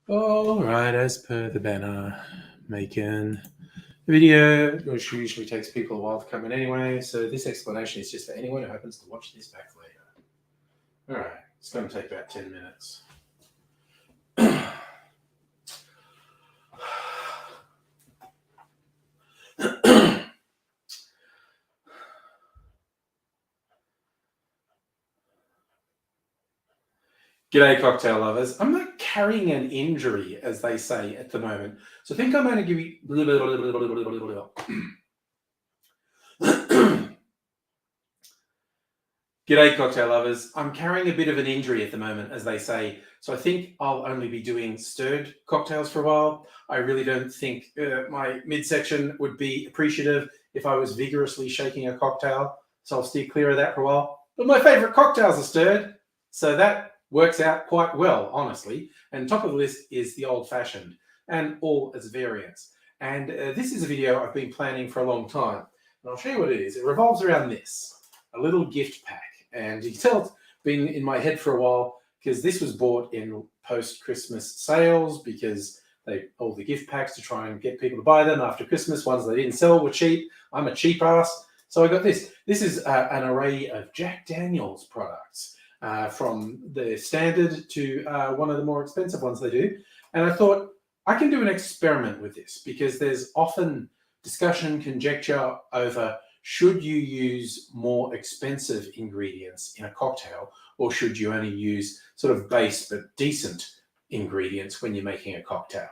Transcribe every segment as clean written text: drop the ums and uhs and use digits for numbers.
All right, as per the banner, making the video, which usually takes people a while to come in anyway, so this explanation is just for anyone who happens to watch this back later. All right, it's going to take about 10 minutes. G'day, cocktail lovers. I'm not carrying an injury, as they say at the moment. So I think I'm going to give you... G'day, cocktail lovers. I'm carrying a bit of an injury at the moment, as they say. So I think I'll only be doing stirred cocktails for a while. I really don't think my midsection would be appreciative if I was vigorously shaking a cocktail. So I'll steer clear of that for a while. But my favorite cocktails are stirred. So that works out quite well, honestly. And top of the list is the old-fashioned and all its variants. And this is a video I've been planning for a long time. And I'll show you what it is. It revolves around this, a little gift pack. And you can tell it's been in my head for a while because this was bought in post-Christmas sales because all the gift packs to try and get people to buy them after Christmas. Ones they didn't sell were cheap. I'm a cheap ass. So I got this. This is an array of Jack Daniel's products. From the standard to one of the more expensive ones they do. And I thought I can do an experiment with this because there's often discussion, conjecture over should you use more expensive ingredients in a cocktail or should you only use sort of base but decent ingredients when you're making a cocktail.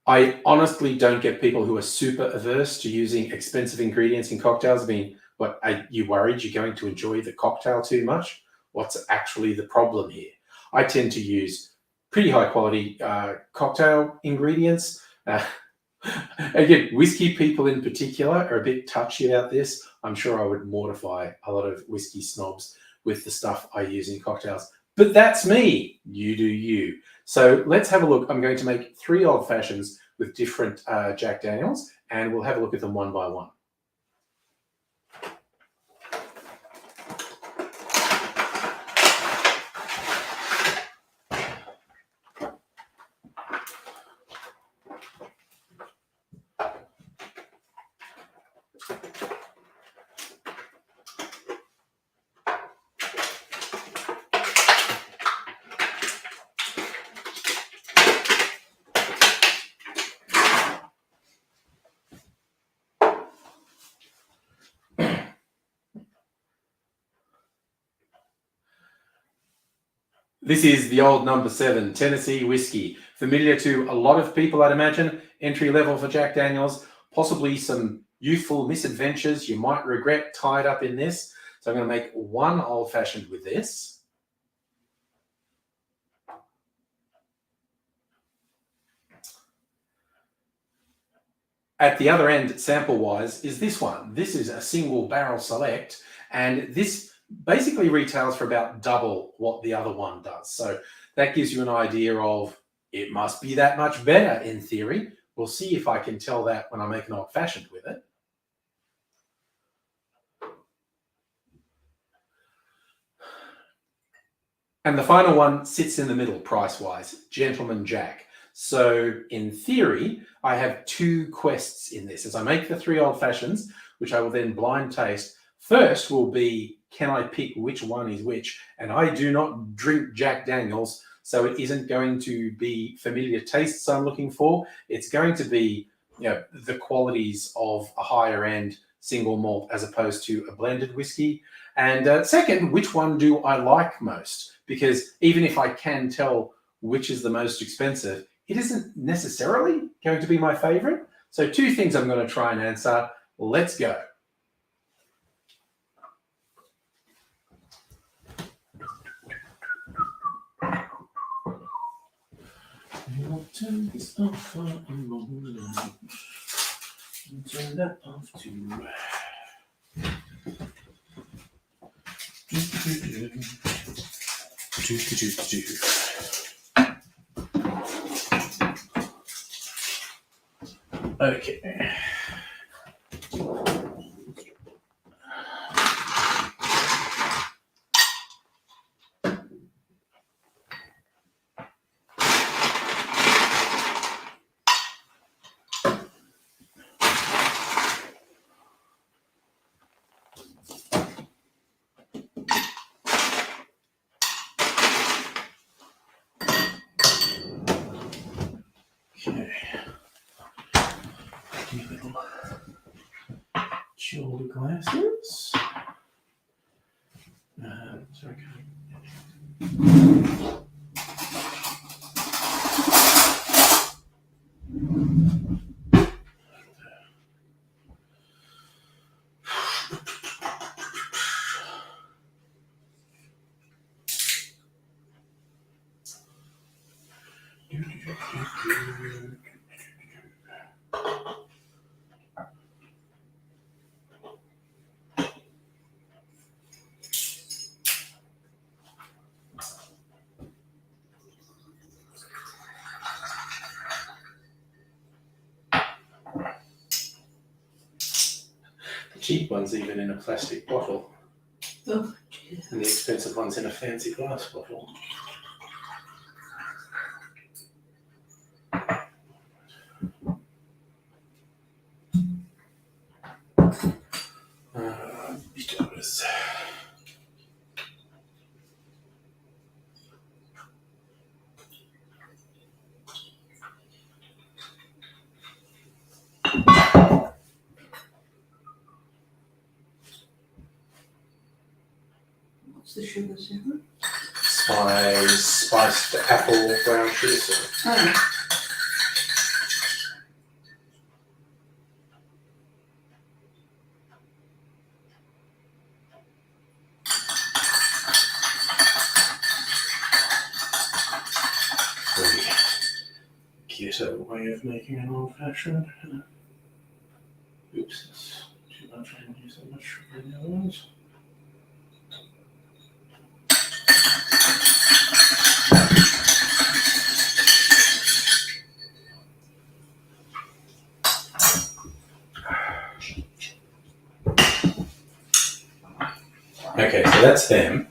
I honestly don't get people who are super averse to using expensive ingredients in cocktails. I mean, what, are you worried you're going to enjoy the cocktail too much? What's actually the problem here? I tend to use pretty high quality cocktail ingredients. Again, whiskey people in particular are a bit touchy about this. I'm sure I would mortify a lot of whiskey snobs with the stuff I use in cocktails. But that's me. You do you. So let's have a look. I'm going to make 3 old fashions with different Jack Daniels, and we'll have a look at them one by one. This is the old number 7 Tennessee whiskey, familiar to a lot of people, I'd imagine. Entry level for Jack Daniels, possibly some youthful misadventures you might regret tied up in this. So I'm going to make 1 old fashioned with this. At the other end, sample wise, is this one. This is a single barrel select, and this basically retails for about double what the other one does. So that gives you an idea of it must be that much better in theory. We'll see if I can tell that when I make an old fashioned with it. And the final one sits in the middle price-wise, Gentleman Jack. So in theory, I have 2 quests in this. As I make the 3 old fashions, which I will then blind taste, first will be, can I pick which one is which? And I do not drink Jack Daniels, so it isn't going to be familiar tastes I'm looking for. It's going to be, the qualities of a higher end single malt as opposed to a blended whiskey. And second, which one do I like most? Because even if I can tell which is the most expensive, it isn't necessarily going to be my favorite. So 2 things I'm going to try and answer. Let's go. turn this off for a moment. Turn that off too. Okay. Little shoulder glasses. Sorry. The cheap one's even in a plastic bottle. Oh, dear. And the expensive one's in a fancy glass bottle. Because What's the sugar syrup? spiced apple brown sugar syrup. Oh. Very ghetto way of making an old fashioned. Oops, that's too much. I didn't use that much sugar in the other ones. Okay, so that's them.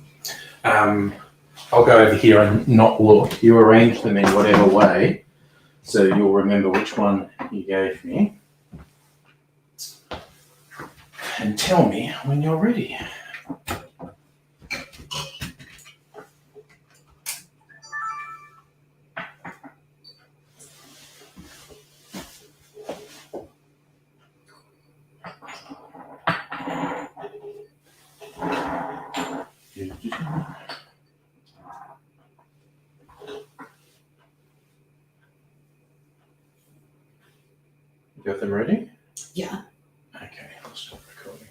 I'll go over here and not look. You arrange them in whatever way, so you'll remember which one you gave me. And tell me when you're ready. You got them ready? Yeah. Okay, I'll stop recording.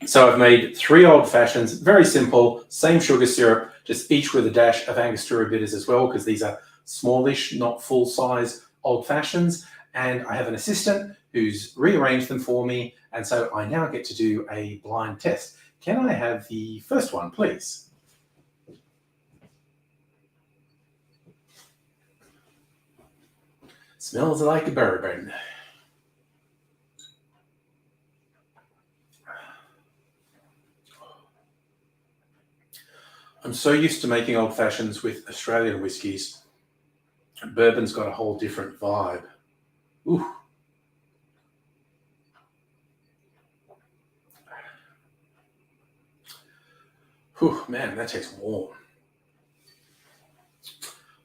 So I've made 3 old fashions, very simple, same sugar syrup, just each with a dash of Angostura bitters as well, because these are smallish, not full size old fashions. And I have an assistant who's rearranged them for me. And so I now get to do a blind test. Can I have the first one, please? Smells like a bourbon. I'm so used to making old fashions with Australian whiskies. Bourbon's got a whole different vibe. Ooh. Whew, man, that tastes warm.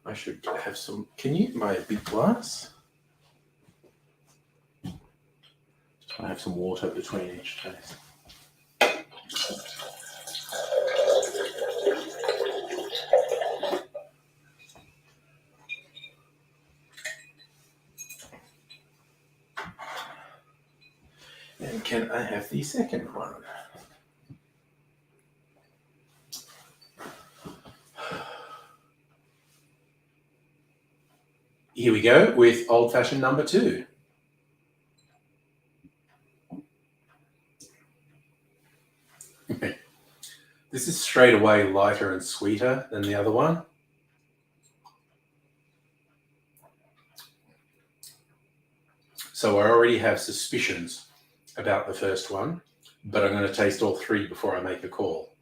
I should have some. Can you my big glass? Just want to have some water between each taste. And can I have the second one? Here we go with old-fashioned number 2. This is straight away lighter and sweeter than the other one. So I already have suspicions about the first one, but I'm going to taste all 3 before I make a call.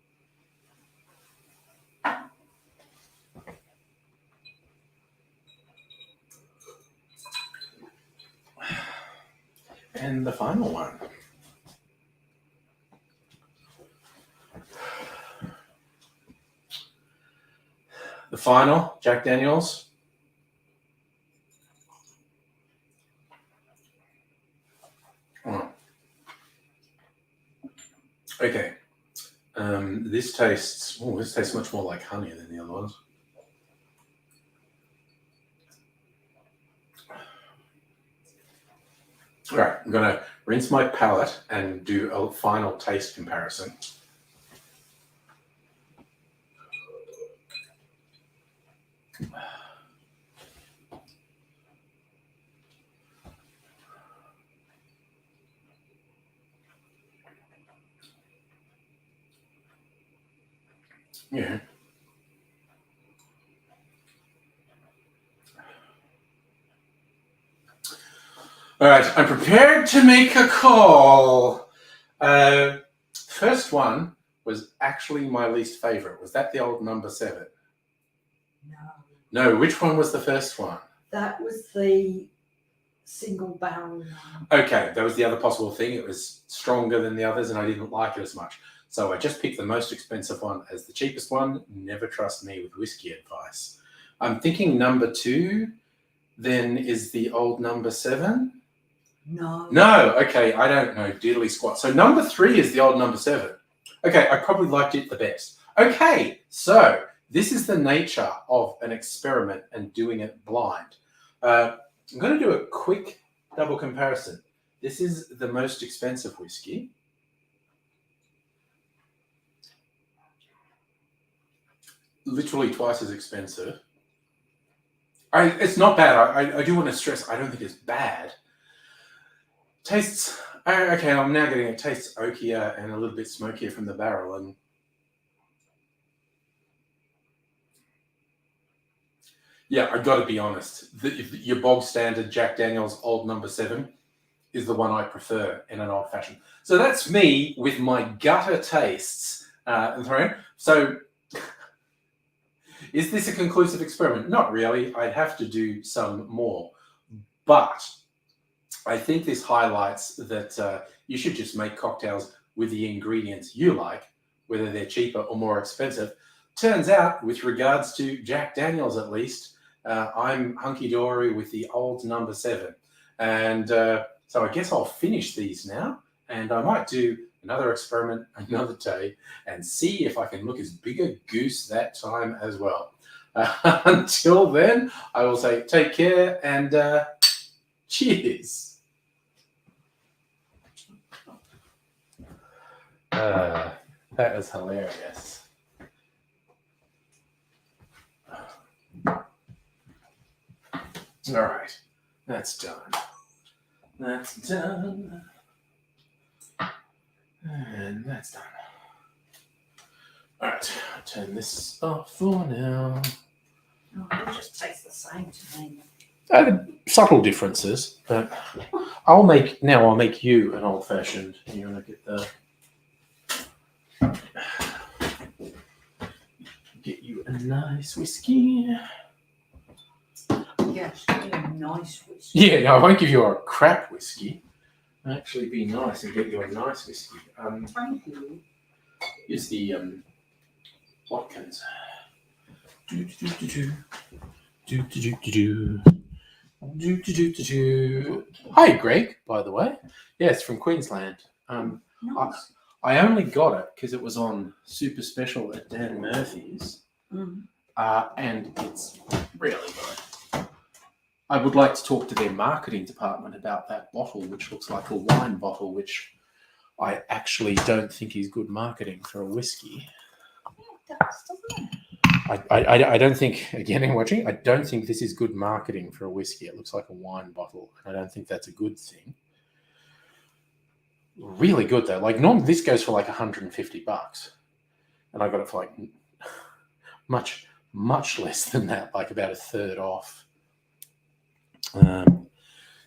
And the final one. The final, Jack Daniels. Oh. Okay. This tastes much more like honey than the other ones. All right, I'm going to rinse my palate and do a final taste comparison. Yeah. All right, I'm prepared to make a call. First one was actually my least favorite. Was that the old number 7? No. No, which one was the first one? That was the single barrel one. Okay, that was the other possible thing. It was stronger than the others and I didn't like it as much. So I just picked the most expensive one as the cheapest one. Never trust me with whiskey advice. I'm thinking number 2 then is the old number 7. No. No, okay, I don't know diddly squat. So number 3 is the old number 7. Okay, I probably liked it the best. Okay, so this is the nature of an experiment and doing it blind. I'm going to do a quick double comparison. This is the most expensive whiskey. Literally twice as expensive. It's not bad. I do want to stress, I don't think it's bad. Tastes, okay, I'm now getting it. Tastes oakier and a little bit smokier from the barrel. And yeah, I got to be honest. Your bog standard Jack Daniels old number 7 is the one I prefer in an old fashioned. So that's me with my gutter tastes. So is this a conclusive experiment? Not really. I'd have to do some more. But I think this highlights that you should just make cocktails with the ingredients you like, whether they're cheaper or more expensive. Turns out, with regards to Jack Daniels at least, I'm hunky-dory with the old number 7. And so I guess I'll finish these now, and I might do another experiment another day and see if I can look as big a goose that time as well. Until then, I will say take care and cheers. That was hilarious. All right, that's done. That's done. And that's done. All right, I'll turn this off for now. No, it just tastes the same to me. Subtle differences, but I'll make you an old fashioned. You're gonna get you a nice whiskey. Yes, a nice whiskey. Yeah, no, I won't give you a crap whiskey. I'll actually be nice and get you a nice whiskey. Thank you. Here's the Watkins. Hi, Greg, by the way. Yes, from Queensland. Nice. I only got it because it was on super special at Dan Murphy's. And it's really good. I would like to talk to their marketing department about that bottle, which looks like a wine bottle, which I actually don't think is good marketing for a whiskey. Yeah, it does, doesn't it? I don't think, again, in watching, I don't think this is good marketing for a whiskey. It looks like a wine bottle. I don't think that's a good thing. Really good though. Like normally this goes for like $150, and I got it for like much less than that, like about a third off.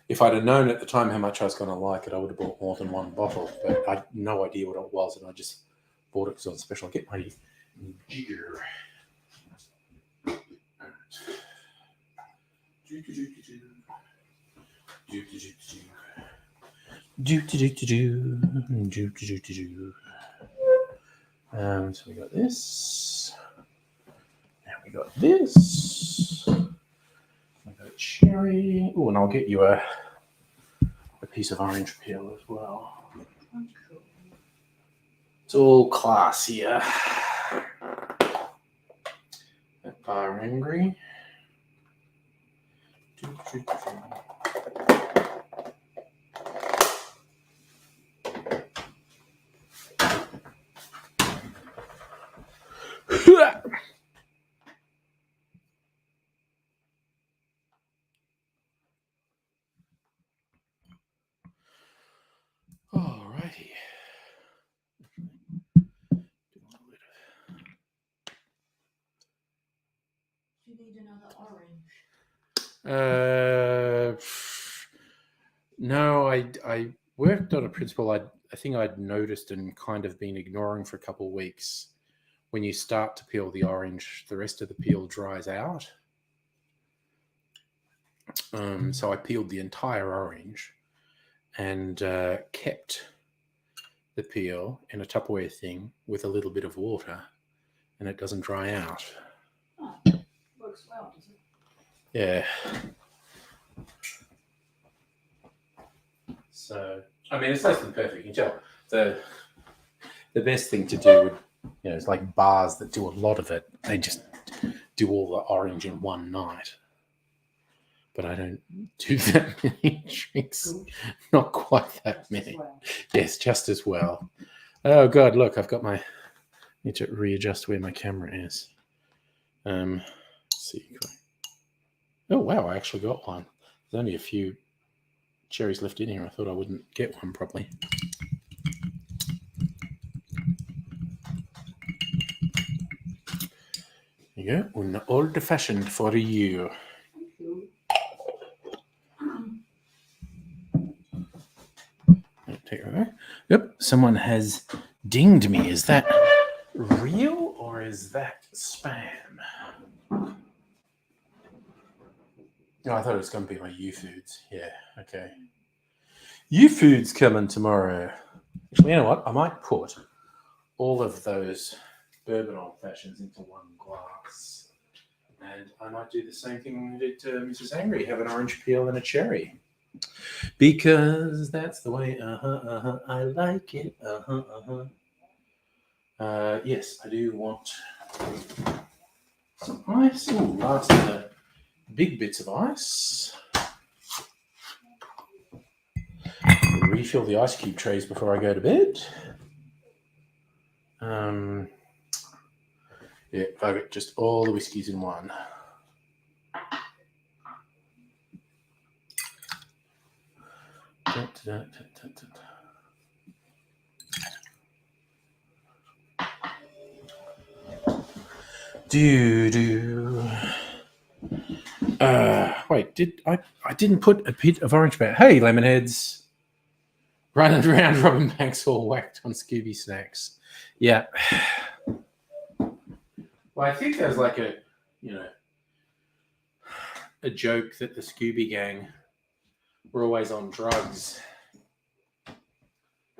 If I'd have known at the time how much I was going to like it, I would have bought more than one bottle, but I had no idea what it was, and I just bought it because it was on special. I'll get my jigger. So we got this, and we got this. We got a cherry. Oh, and I'll get you a piece of orange peel as well. Oh, cool. It's all class here. That bar angry. Alrighty. Do you need another orange? No, I worked on a principle I think I'd noticed and kind of been ignoring for a couple of weeks. When you start to peel the orange, the rest of the peel dries out. So I peeled the entire orange and kept the peel in a Tupperware thing with a little bit of water, and it doesn't dry out. Oh, works well, does it? Yeah. So, I mean, it's less than perfect. You can tell the best thing to do would, it's like bars that do a lot of it. They just do all the orange in one night. But I don't do that many tricks. Good. Not quite that Just as many. well. Yes, just as well. Oh God, look, I've got need to readjust where my camera is. Let's see. Oh wow, I actually got one. There's only a few cherries left in here. I thought I wouldn't get one properly. There you go. An old fashioned for you. Thank you. Take it away. Yep, someone has dinged me. Is that real or is that spam? No, I thought it was going to be my U-Foods. Yeah, okay. U-Foods coming tomorrow. Actually, you know what? I might put all of those bourbon old fashions into one glass. And I might do the same thing we did to Mrs. Angry, have an orange peel and a cherry. Because that's the way, I like it, yes, I do want some ice. Ooh, lots of the big bits of ice. Refill the ice cube trays before I go to bed. Yeah, I've got just all the whiskies in one. Wait, I didn't put a bit of orange powder. Hey, Lemonheads. Running around Robin Banks all whacked on Scooby snacks. Yeah. Well, I think there's like a joke that the Scooby gang were always on drugs,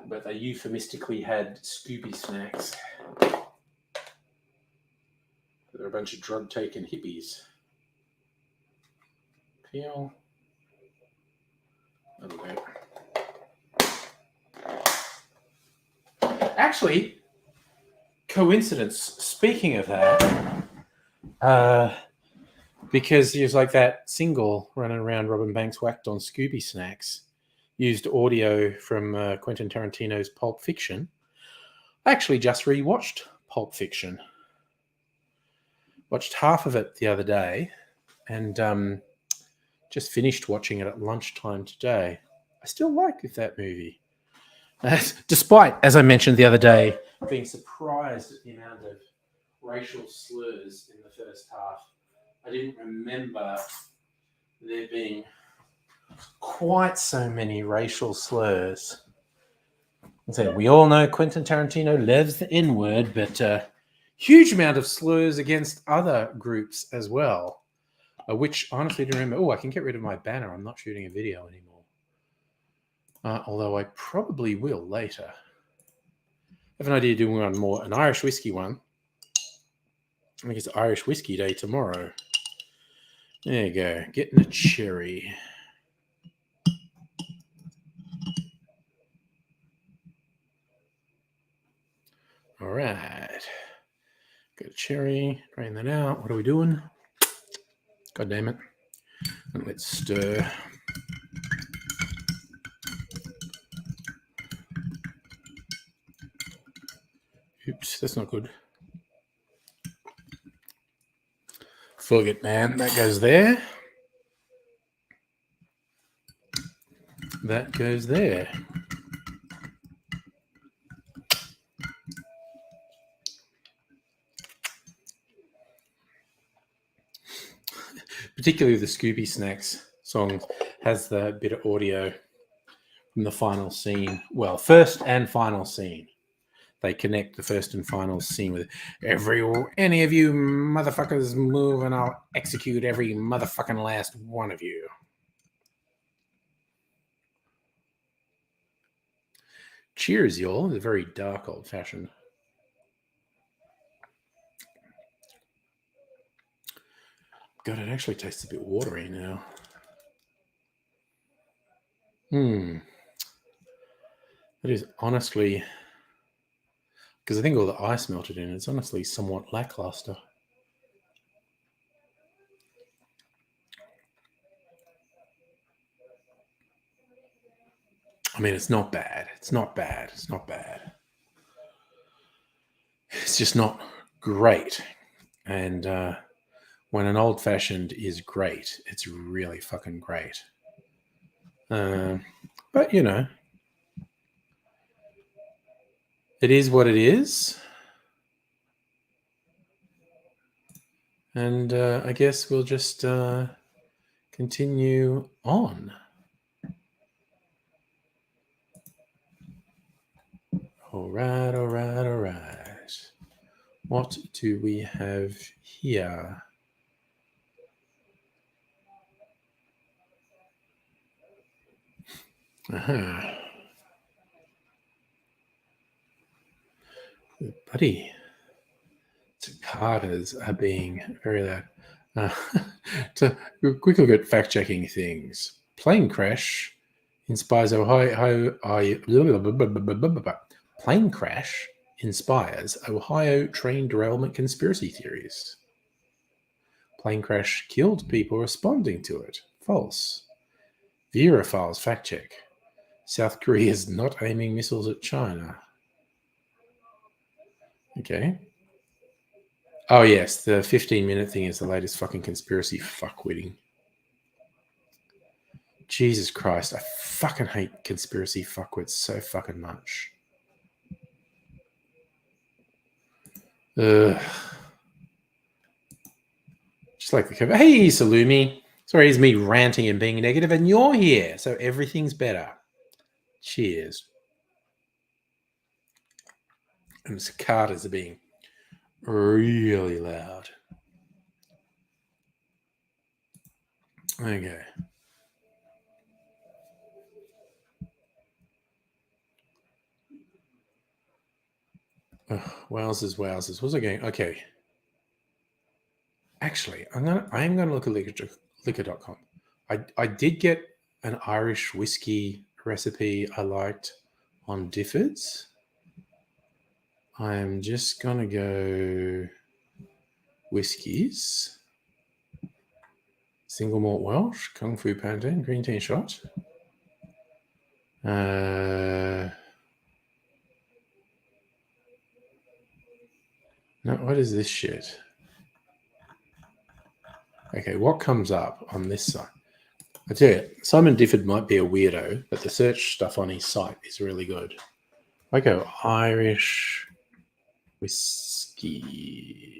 but they euphemistically had Scooby snacks. They're a bunch of drug-taking hippies. Peel. Okay. Actually, coincidence. Speaking of that, because there's like that single running around Robin Banks whacked on Scooby snacks. used audio from Quentin Tarantino's Pulp Fiction. I actually just rewatched Pulp Fiction. Watched half of it the other day and just finished watching it at lunchtime today. I still like that movie. Despite, as I mentioned the other day, being surprised at the amount of racial slurs in the first half. I didn't remember there being quite so many racial slurs. So we all know Quentin Tarantino loves the N-word, but huge amount of slurs against other groups as well, which honestly didn't remember. Oh, I can get rid of my banner. I'm not shooting a video anymore. Although I probably will later. I have an idea of doing one more, an Irish whiskey one. I think it's Irish Whiskey Day tomorrow. There you go. Getting a cherry. All right. Got a cherry. Drain that out. What are we doing? God damn it. And let's stir. Oops, that's not good. Fuck it, man. That goes there. That goes there. Particularly the Scooby Snacks song has the bit of audio from the final scene. Well, first and final scene. They connect the first and final scene with any of you motherfuckers move and I'll execute every motherfucking last one of you. Cheers, y'all. It's a very dark old fashioned. God, it actually tastes a bit watery now. It is honestly, because I think all the ice melted in, it's honestly somewhat lackluster. I mean, it's not bad. It's not bad. It's not bad. It's just not great. And when an old fashioned is great, it's really fucking great. But, you know, it is what it is. And I guess we'll just continue on. All right, all right, all right. What do we have here? Buddy, cicadas are being very loud. To quick look at fact-checking things. Plane crash inspires Ohio. Plane crash inspires Ohio train derailment conspiracy theories. Plane crash killed people responding to it. False. Vera files fact check. South Korea is not aiming missiles at China. Okay. Oh, yes. The 15-minute thing is the latest fucking conspiracy fuckwitting. Jesus Christ. I fucking hate conspiracy fuckwits so fucking much. Ugh. Just like the cover. Hey, Salumi. Sorry, it's me ranting and being negative, and you're here, so everything's better. Cheers. And the cicadas are being really loud. Okay. Wowzers. What's it going? Okay. Actually, I am gonna look at liquor.com. I did get an Irish whiskey recipe I liked on Difford's. I'm just gonna go whiskeys. Single malt Welsh, Kung Fu Pandan, green tea shot. No, what is this shit? Okay, what comes up on this side? I tell you, Simon Difford might be a weirdo, but the search stuff on his site is really good. I go Irish whiskey.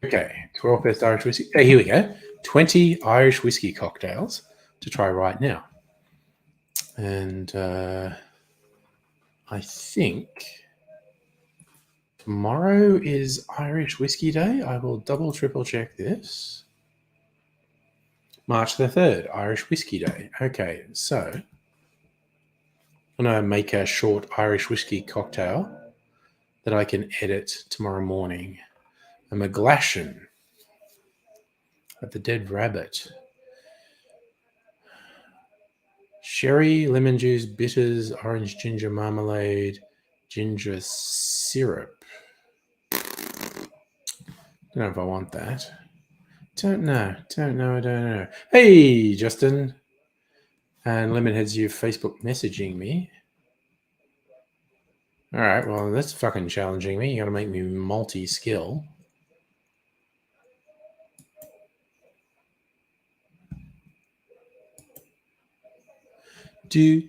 Okay, 12 best Irish whiskey. Oh, here we go. 20 Irish whiskey cocktails to try right now. And I think tomorrow is Irish Whiskey Day. I will double, triple check this. March the 3rd, Irish Whiskey Day. Okay, so I'm going to make a short Irish whiskey cocktail that I can edit tomorrow morning. A McGlashan at the Dead Rabbit. Sherry, lemon juice, bitters, orange ginger marmalade, ginger syrup. Don't know if I want that. Don't know. Hey, Justin. And Lemonheads, you Facebook messaging me. All right, well, that's fucking challenging me. You got to make me multi-skill. Do.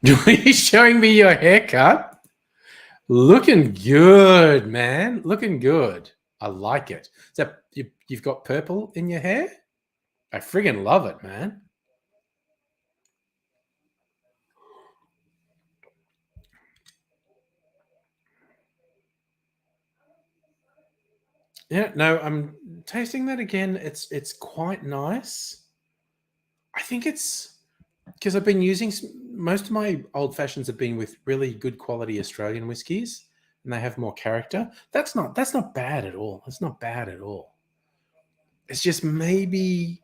Are you showing me your haircut? Looking good, man. Looking good. I like it. So you've got purple in your hair? I friggin' love it, man. Yeah, no, I'm tasting that again. It's quite nice. I think it's because I've been using most of my old fashions have been with really good quality Australian whiskies, and they have more character. That's not bad at all. It's not bad at all. It's just maybe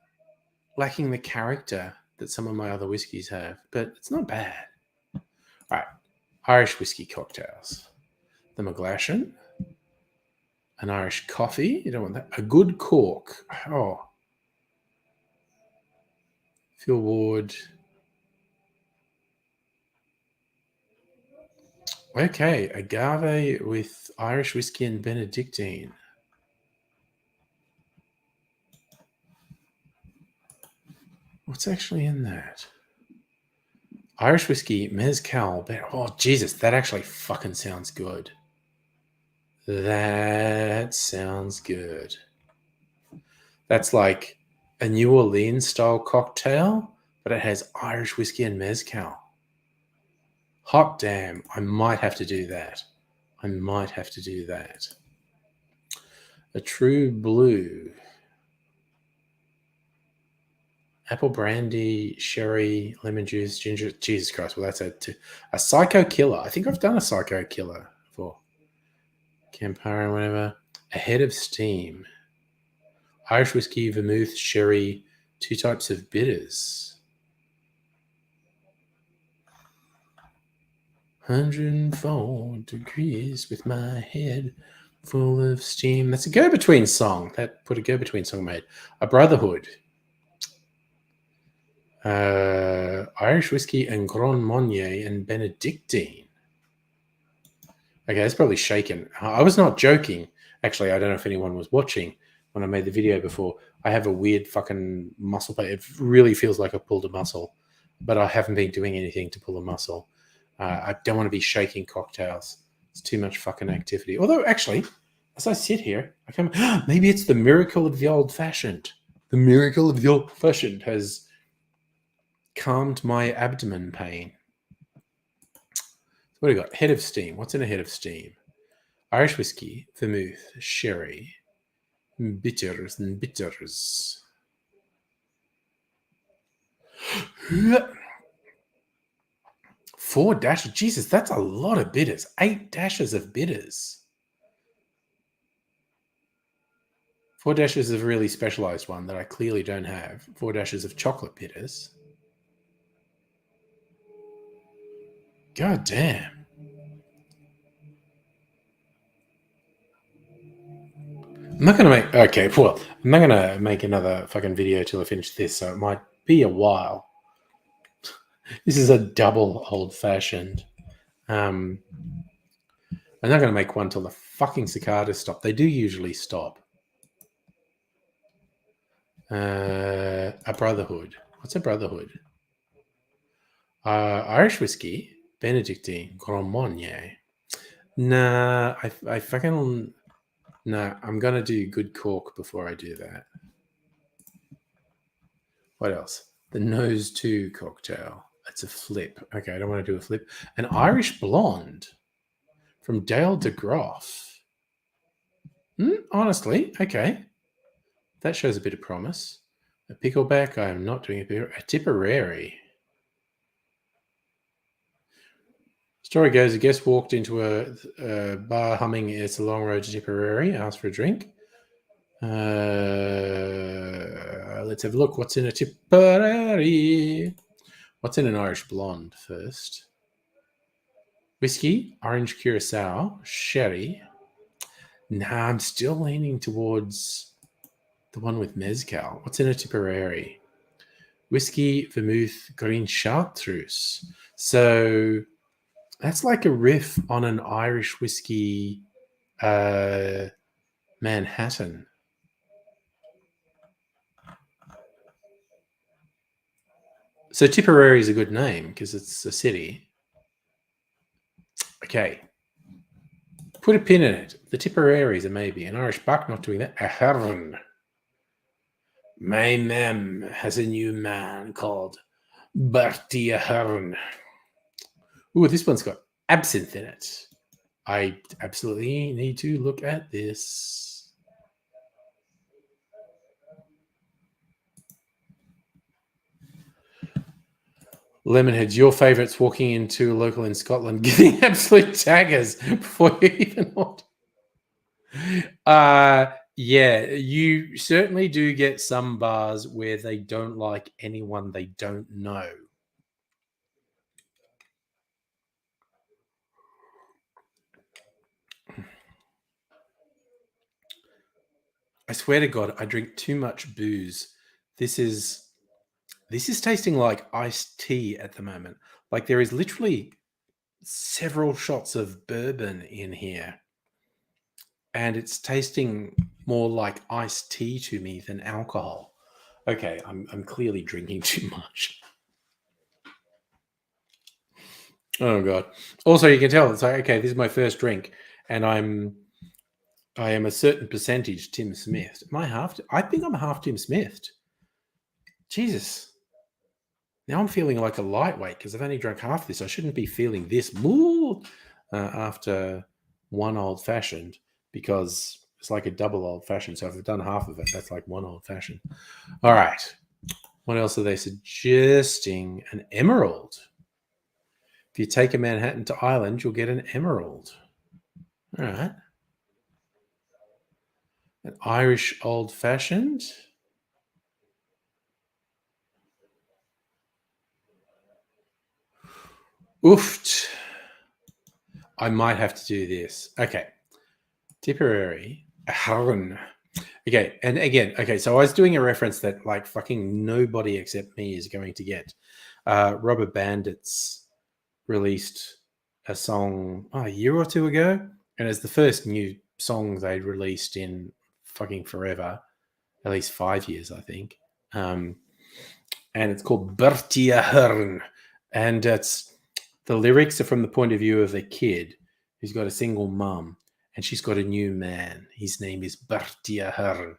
lacking the character that some of my other whiskies have, but it's not bad. All right, Irish whiskey cocktails. The McGlashan, an Irish coffee. You don't want that. A good cork. Oh, Phil Ward. Okay, agave with Irish whiskey and Benedictine. What's actually in that? Irish whiskey, mezcal. Oh, Jesus, that actually fucking sounds good. That sounds good. That's like a New Orleans style cocktail, but it has Irish whiskey and mezcal. Hot damn, I might have to do that. A true blue. Apple brandy, sherry, lemon juice, ginger. Jesus Christ, well, that's a psycho killer. I think I've done a psycho killer before. Campari, whatever. A head of steam. Irish whiskey, vermouth, sherry, 2 types of bitters. 104 degrees with my head full of steam. That's a go-between song. That put a go-between song made. A brotherhood. Irish whiskey and Grand Marnier and Benedictine. Okay, that's probably shaken. I was not joking. Actually, I don't know if anyone was watching when I made the video before. I have a weird fucking muscle pain. It really feels like I pulled a muscle, but I haven't been doing anything to pull a muscle. I don't want to be shaking cocktails. It's too much fucking activity. Although, actually, as I sit here, I come, maybe it's the miracle of the old-fashioned. The miracle of the old-fashioned has calmed my abdomen pain. What do we got? Head of steam. What's in a head of steam? Irish whiskey, vermouth, sherry, bitters and bitters. 4 dashes. Jesus, that's a lot of bitters. 8 dashes of bitters. 4 dashes of a really specialized one that I clearly don't have. 4 dashes of chocolate bitters. God damn. I'm not going to make... Okay, well, I'm not going to make another fucking video till I finish this, so it might be a while. This is a double old-fashioned. I'm not going to make one till the fucking cicadas stop. They do usually stop. A brotherhood. What's a brotherhood? Irish whiskey, Benedictine, Grand Marnier. Nah, I fucking... Nah, I'm going to do good cork before I do that. What else? The Nose 2 cocktail. That's a flip. Okay, I don't want to do a flip. An Irish blonde from Dale de Groff. Honestly, okay. That shows a bit of promise. A pickleback. I am not doing a Tipperary. Story goes, a guest walked into a bar humming It's a Long Road to Tipperary, asked for a drink. Let's have a look. What's in a Tipperary? What's in an Irish blonde first? Whiskey, orange curacao, sherry. Nah, I'm still leaning towards the one with mezcal. What's in a Tipperary? Whiskey, vermouth, green chartreuse. So that's like a riff on an Irish whiskey Manhattan. So Tipperary is a good name because it's a city. Okay. Put a pin in it. The Tipperary is a maybe. An Irish buck, not doing that. A heron. My mem has a new man called Bertie Ahern. Ooh, this one's got absinthe in it. I absolutely need to look at this. Lemonheads, your favourites walking into a local in Scotland giving absolute taggers before you even order. Yeah, you certainly do get some bars where they don't like anyone they don't know. I swear to God, I drink too much booze. This is tasting like iced tea at the moment. Like there is literally several shots of bourbon in here. And it's tasting more like iced tea to me than alcohol. Okay, I'm clearly drinking too much. Oh God. Also, you can tell it's like, okay, this is my first drink, and I am a certain percentage Tim Smith. Am I half? I think I'm half Tim Smith. Jesus. Now I'm feeling like a lightweight because I've only drunk half this. I shouldn't be feeling this after one old fashioned because it's like a double old fashioned. So if I've done half of it, that's like one old fashioned. All right. What else are they suggesting? An emerald. If you take a Manhattan to Ireland, you'll get an emerald. All right. An Irish old fashioned. Oofed. I might have to do this. Okay. Tipperary. Okay. And again, okay. So I was doing a reference that like fucking nobody except me is going to get. Rubber Bandits released a song a year or two ago. And it's the first new song they'd released in fucking forever. At least 5 years, I think. And it's called Bertie Ahern. And it's the lyrics are from the point of view of a kid who's got a single mum and she's got a new man. His name is Bertie Ahern.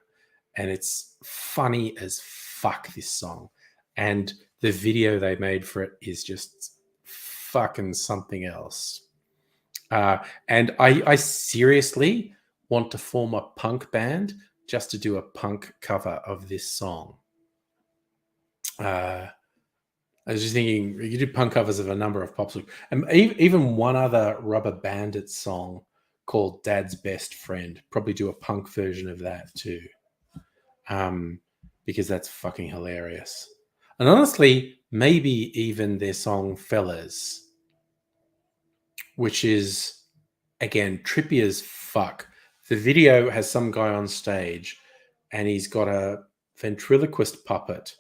And it's funny as fuck, this song. And the video they made for it is just fucking something else. And I seriously want to form a punk band just to do a punk cover of this song. I was just thinking, you do punk covers of a number of pop songs. And even one other Rubber Bandit song called Dad's Best Friend. Probably do a punk version of that too. Because that's fucking hilarious. And honestly, maybe even their song Fellas, which is, again, trippy as fuck. The video has some guy on stage, and he's got a ventriloquist puppet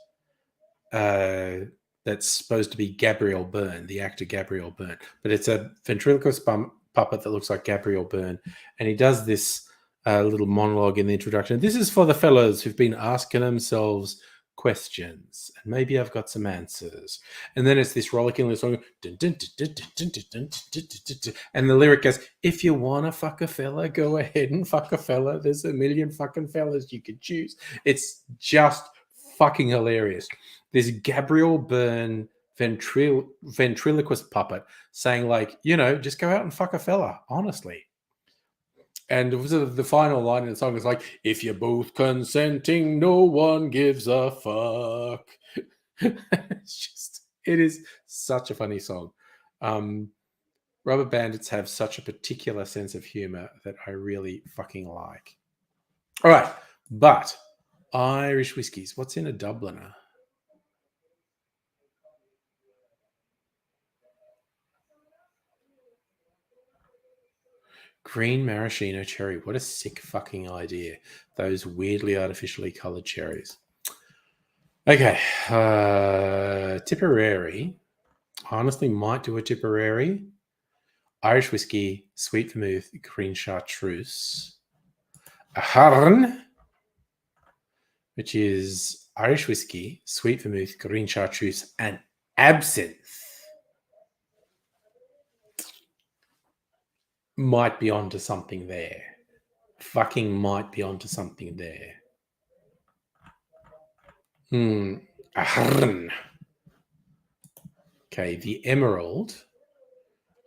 that's supposed to be Gabriel Byrne, the actor Gabriel Byrne, but it's a ventriloquist puppet that looks like Gabriel Byrne, and he does this little monologue in the introduction. This is for the fellows who've been asking themselves questions, and maybe I've got some answers. And then it's this rollicking little song, and the lyric goes, "If you wanna fuck a fella, go ahead and fuck a fella. There's a million fucking fellas you could choose." It's just fucking hilarious. This Gabriel Byrne ventriloquist puppet saying, like, just go out and fuck a fella, honestly. And the final line in the song is like, "If you're both consenting, no one gives a fuck." It is such a funny song. Rubber Bandits have such a particular sense of humor that I really fucking like. All right, but Irish whiskies. What's in a Dubliner? Green maraschino cherry. What a sick fucking idea. Those weirdly artificially colored cherries. Okay. Tipperary. I honestly might do a Tipperary. Irish whiskey, sweet vermouth, green chartreuse. A Harn, which is Irish whiskey, sweet vermouth, green chartreuse, and absinthe. Might be onto something there. Fucking might be onto something there. Ahrn. Okay, the Emerald,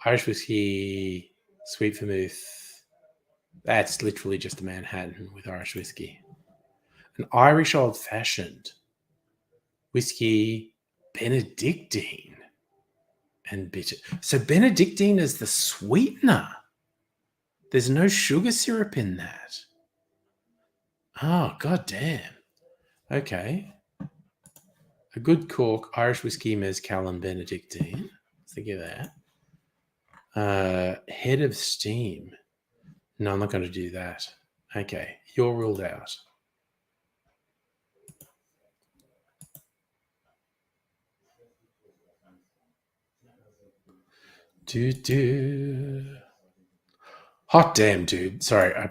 Irish whiskey, sweet vermouth. That's literally just a Manhattan with Irish whiskey. An Irish old fashioned whiskey, Benedictine, and bitter. So Benedictine is the sweetener. There's no sugar syrup in that. Oh, goddamn. Okay. A good cork, Irish whiskey, mezcal, and Benedictine. Think of that. Head of steam. No, I'm not going to do that. Okay, you're ruled out. Hot damn, dude. Sorry. I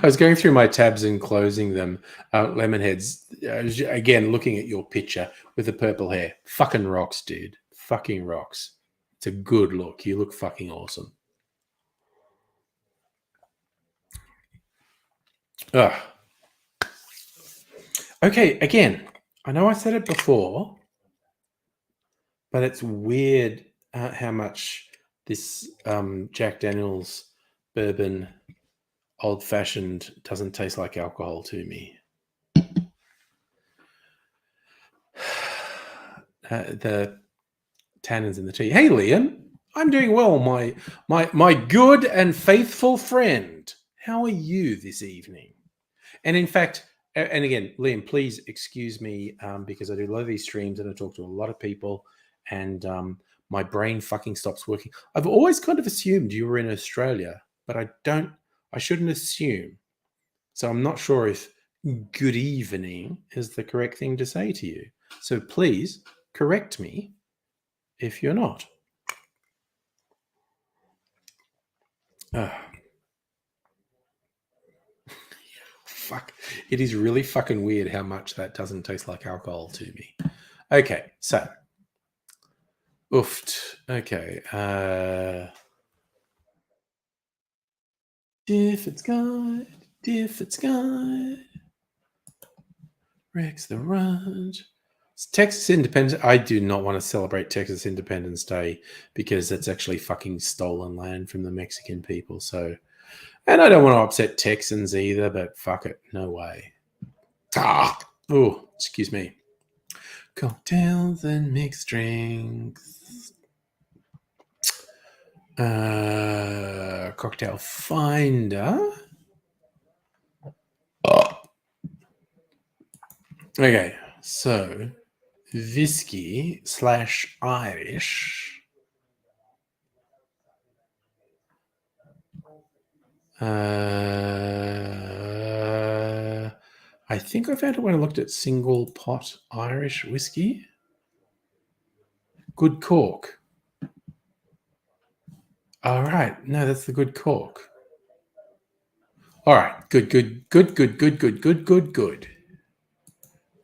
was going through my tabs and closing them. Lemonheads, again, looking at your picture with the purple hair. Fucking rocks, dude. Fucking rocks. It's a good look. You look fucking awesome. Ugh. Okay, again, I know I said it before, but it's weird how much this Jack Daniel's bourbon old-fashioned doesn't taste like alcohol to me. The tannins in the tea. Hey, Liam, I'm doing well, my good and faithful friend. How are you this evening? And in fact, and again, Liam, please excuse me because I do a lot of these streams and I talk to a lot of people, and my brain fucking stops working. I've always kind of assumed you were in Australia, but I shouldn't assume. So I'm not sure if good evening is the correct thing to say to you. So please correct me if you're not. Fuck. It is really fucking weird how much that doesn't taste like alcohol to me. Okay, so. Oofed. Okay. If it's God. Rex the Ranch. Texas Independence. I do not want to celebrate Texas Independence Day because that's actually fucking stolen land from the Mexican people. So, and I don't want to upset Texans either, but fuck it. No way. Oh, excuse me. Cocktails and mixed drinks. Cocktail finder. Okay, so whiskey / Irish. I think I found it when I looked at single pot Irish whiskey. Good cork. All right. No, that's the good cork. All right. Good.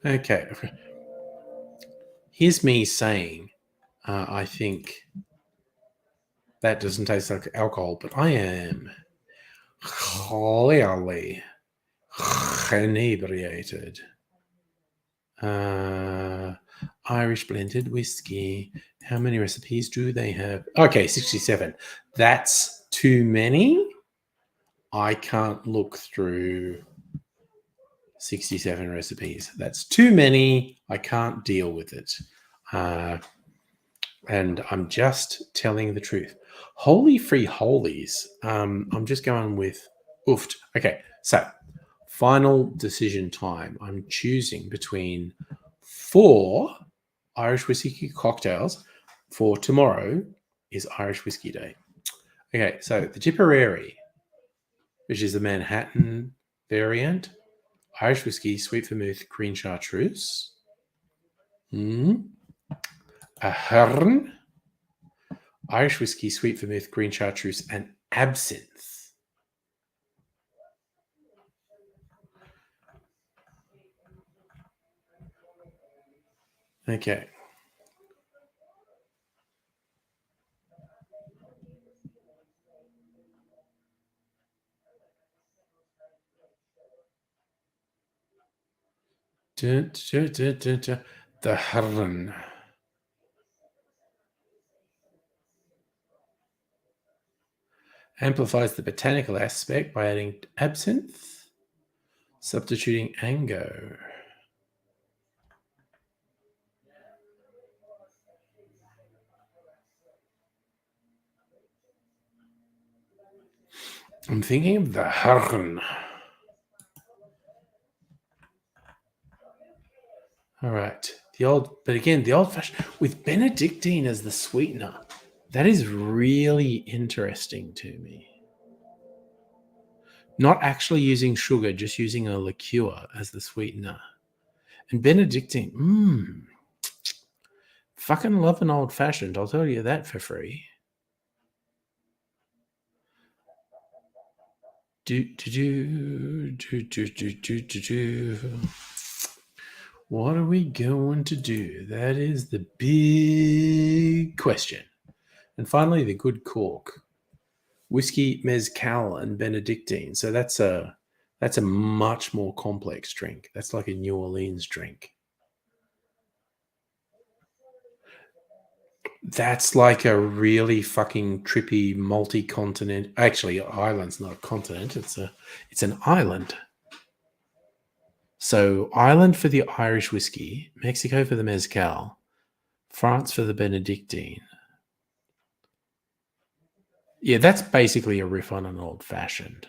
Okay. Here's me saying, I think that doesn't taste like alcohol, but I am clearly inebriated. Irish blended whiskey. How many recipes do they have? Okay, 67. That's too many. I can't look through 67 recipes. That's too many. I can't deal with it. And I'm just telling the truth. Holy free holies. I'm just going with oofed. Okay, so final decision time. I'm choosing between 4 Irish whiskey cocktails for tomorrow is Irish Whiskey Day. Okay, so the Tipperary, which is the Manhattan variant, Irish whiskey, sweet vermouth, green chartreuse. A Hearn, Irish whiskey, sweet vermouth, green chartreuse, and absinthe. Okay. The Hearn. Amplifies the botanical aspect by adding absinthe, substituting Ango. I'm thinking of the Hearn. All right. The old fashioned with Benedictine as the sweetener. That is really interesting to me. Not actually using sugar, just using a liqueur as the sweetener. And Benedictine, fucking love an old fashioned. I'll tell you that for free. What are we going to do? That is the big question. And finally, the good cork. Whiskey, mezcal, and Benedictine. So that's a much more complex drink. That's like a New Orleans drink. That's like a really fucking trippy multi-continent. Actually, island's not a continent. It's an island. So Ireland for the Irish whiskey, Mexico for the mezcal, France for the Benedictine. Yeah, that's basically a riff on an old-fashioned.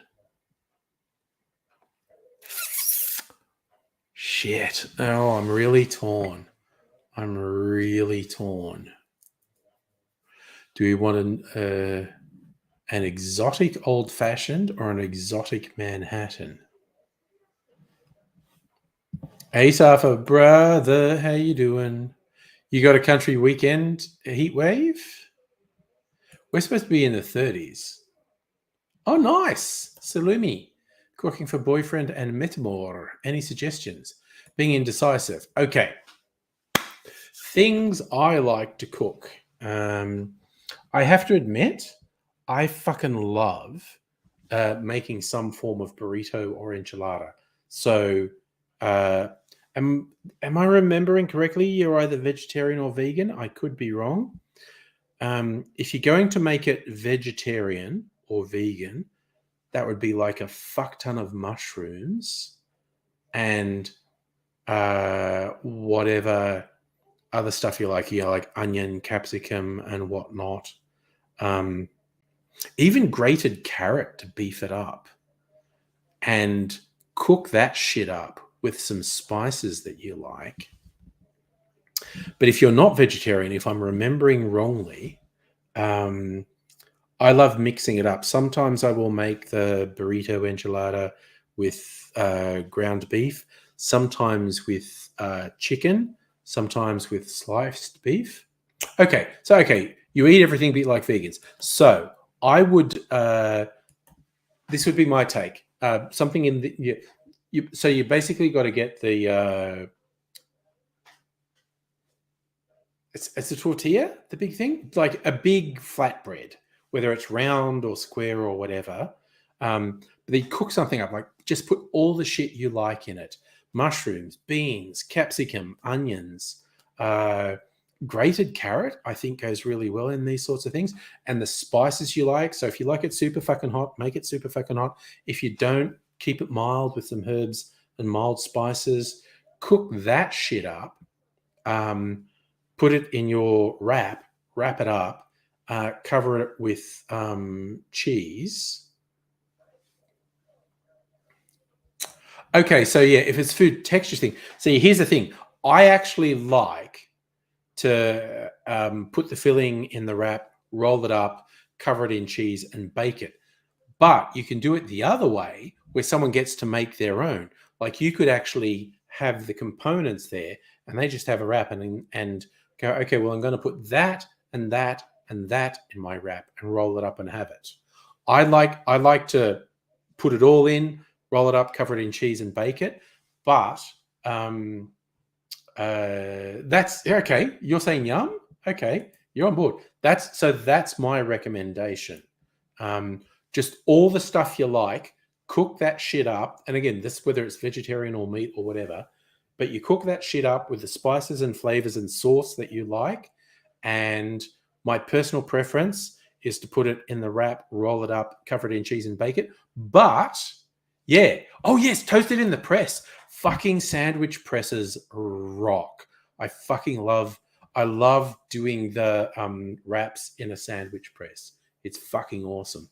Shit. Oh, I'm really torn. Do we want an exotic old-fashioned or an exotic Manhattan? Hey, Safa, brother, how you doing? You got a country weekend heat wave? We're supposed to be in the 30s. Oh, nice. Salumi. Cooking for boyfriend and Metamor. Any suggestions? Being indecisive. Okay. Things I like to cook. I have to admit, I fucking love making some form of burrito or enchilada. So, am I remembering correctly? You're either vegetarian or vegan. I could be wrong. If you're going to make it vegetarian or vegan, that would be like a fuck ton of mushrooms and whatever other stuff you like, like onion, capsicum, and whatnot. Even grated carrot to beef it up and cook that shit up with some spices that you like. But if you're not vegetarian, if I'm remembering wrongly, I love mixing it up. Sometimes I will make the burrito enchilada with ground beef, sometimes with chicken, sometimes with sliced beef. Okay, you eat everything but like vegans. So I would. This would be my take. Something in the so you basically got to get the. It's a tortilla, the big thing, like a big flatbread, whether it's round or square or whatever. But they cook something up, like just put all the shit you like in it: mushrooms, beans, capsicum, onions, grated carrot. I think goes really well in these sorts of things, and the spices you like. So if you like it super fucking hot, make it super fucking hot. If you don't, keep it mild with some herbs and mild spices. Cook that shit up. Put it in your wrap it up, cover it with cheese. Okay, so yeah, if it's food texture thing. See, here's the thing. I actually like to put the filling in the wrap, roll it up, cover it in cheese, and bake it. But you can do it the other way, where someone gets to make their own. Like you could actually have the components there, and they just have a wrap and go, okay, well, I'm going to put that and that and that in my wrap and roll it up and have it. I like to put it all in, roll it up, cover it in cheese, and bake it. But that's okay. You're saying yum? Okay, you're on board. That's my recommendation. Just all the stuff you like, cook that shit up. And again, this whether it's vegetarian or meat or whatever, but you cook that shit up with the spices and flavors and sauce that you like. And my personal preference is to put it in the wrap, roll it up, cover it in cheese, and bake it. But yeah, oh yes, toast it in the press. Fucking sandwich presses rock. I love doing the wraps in a sandwich press. It's fucking awesome.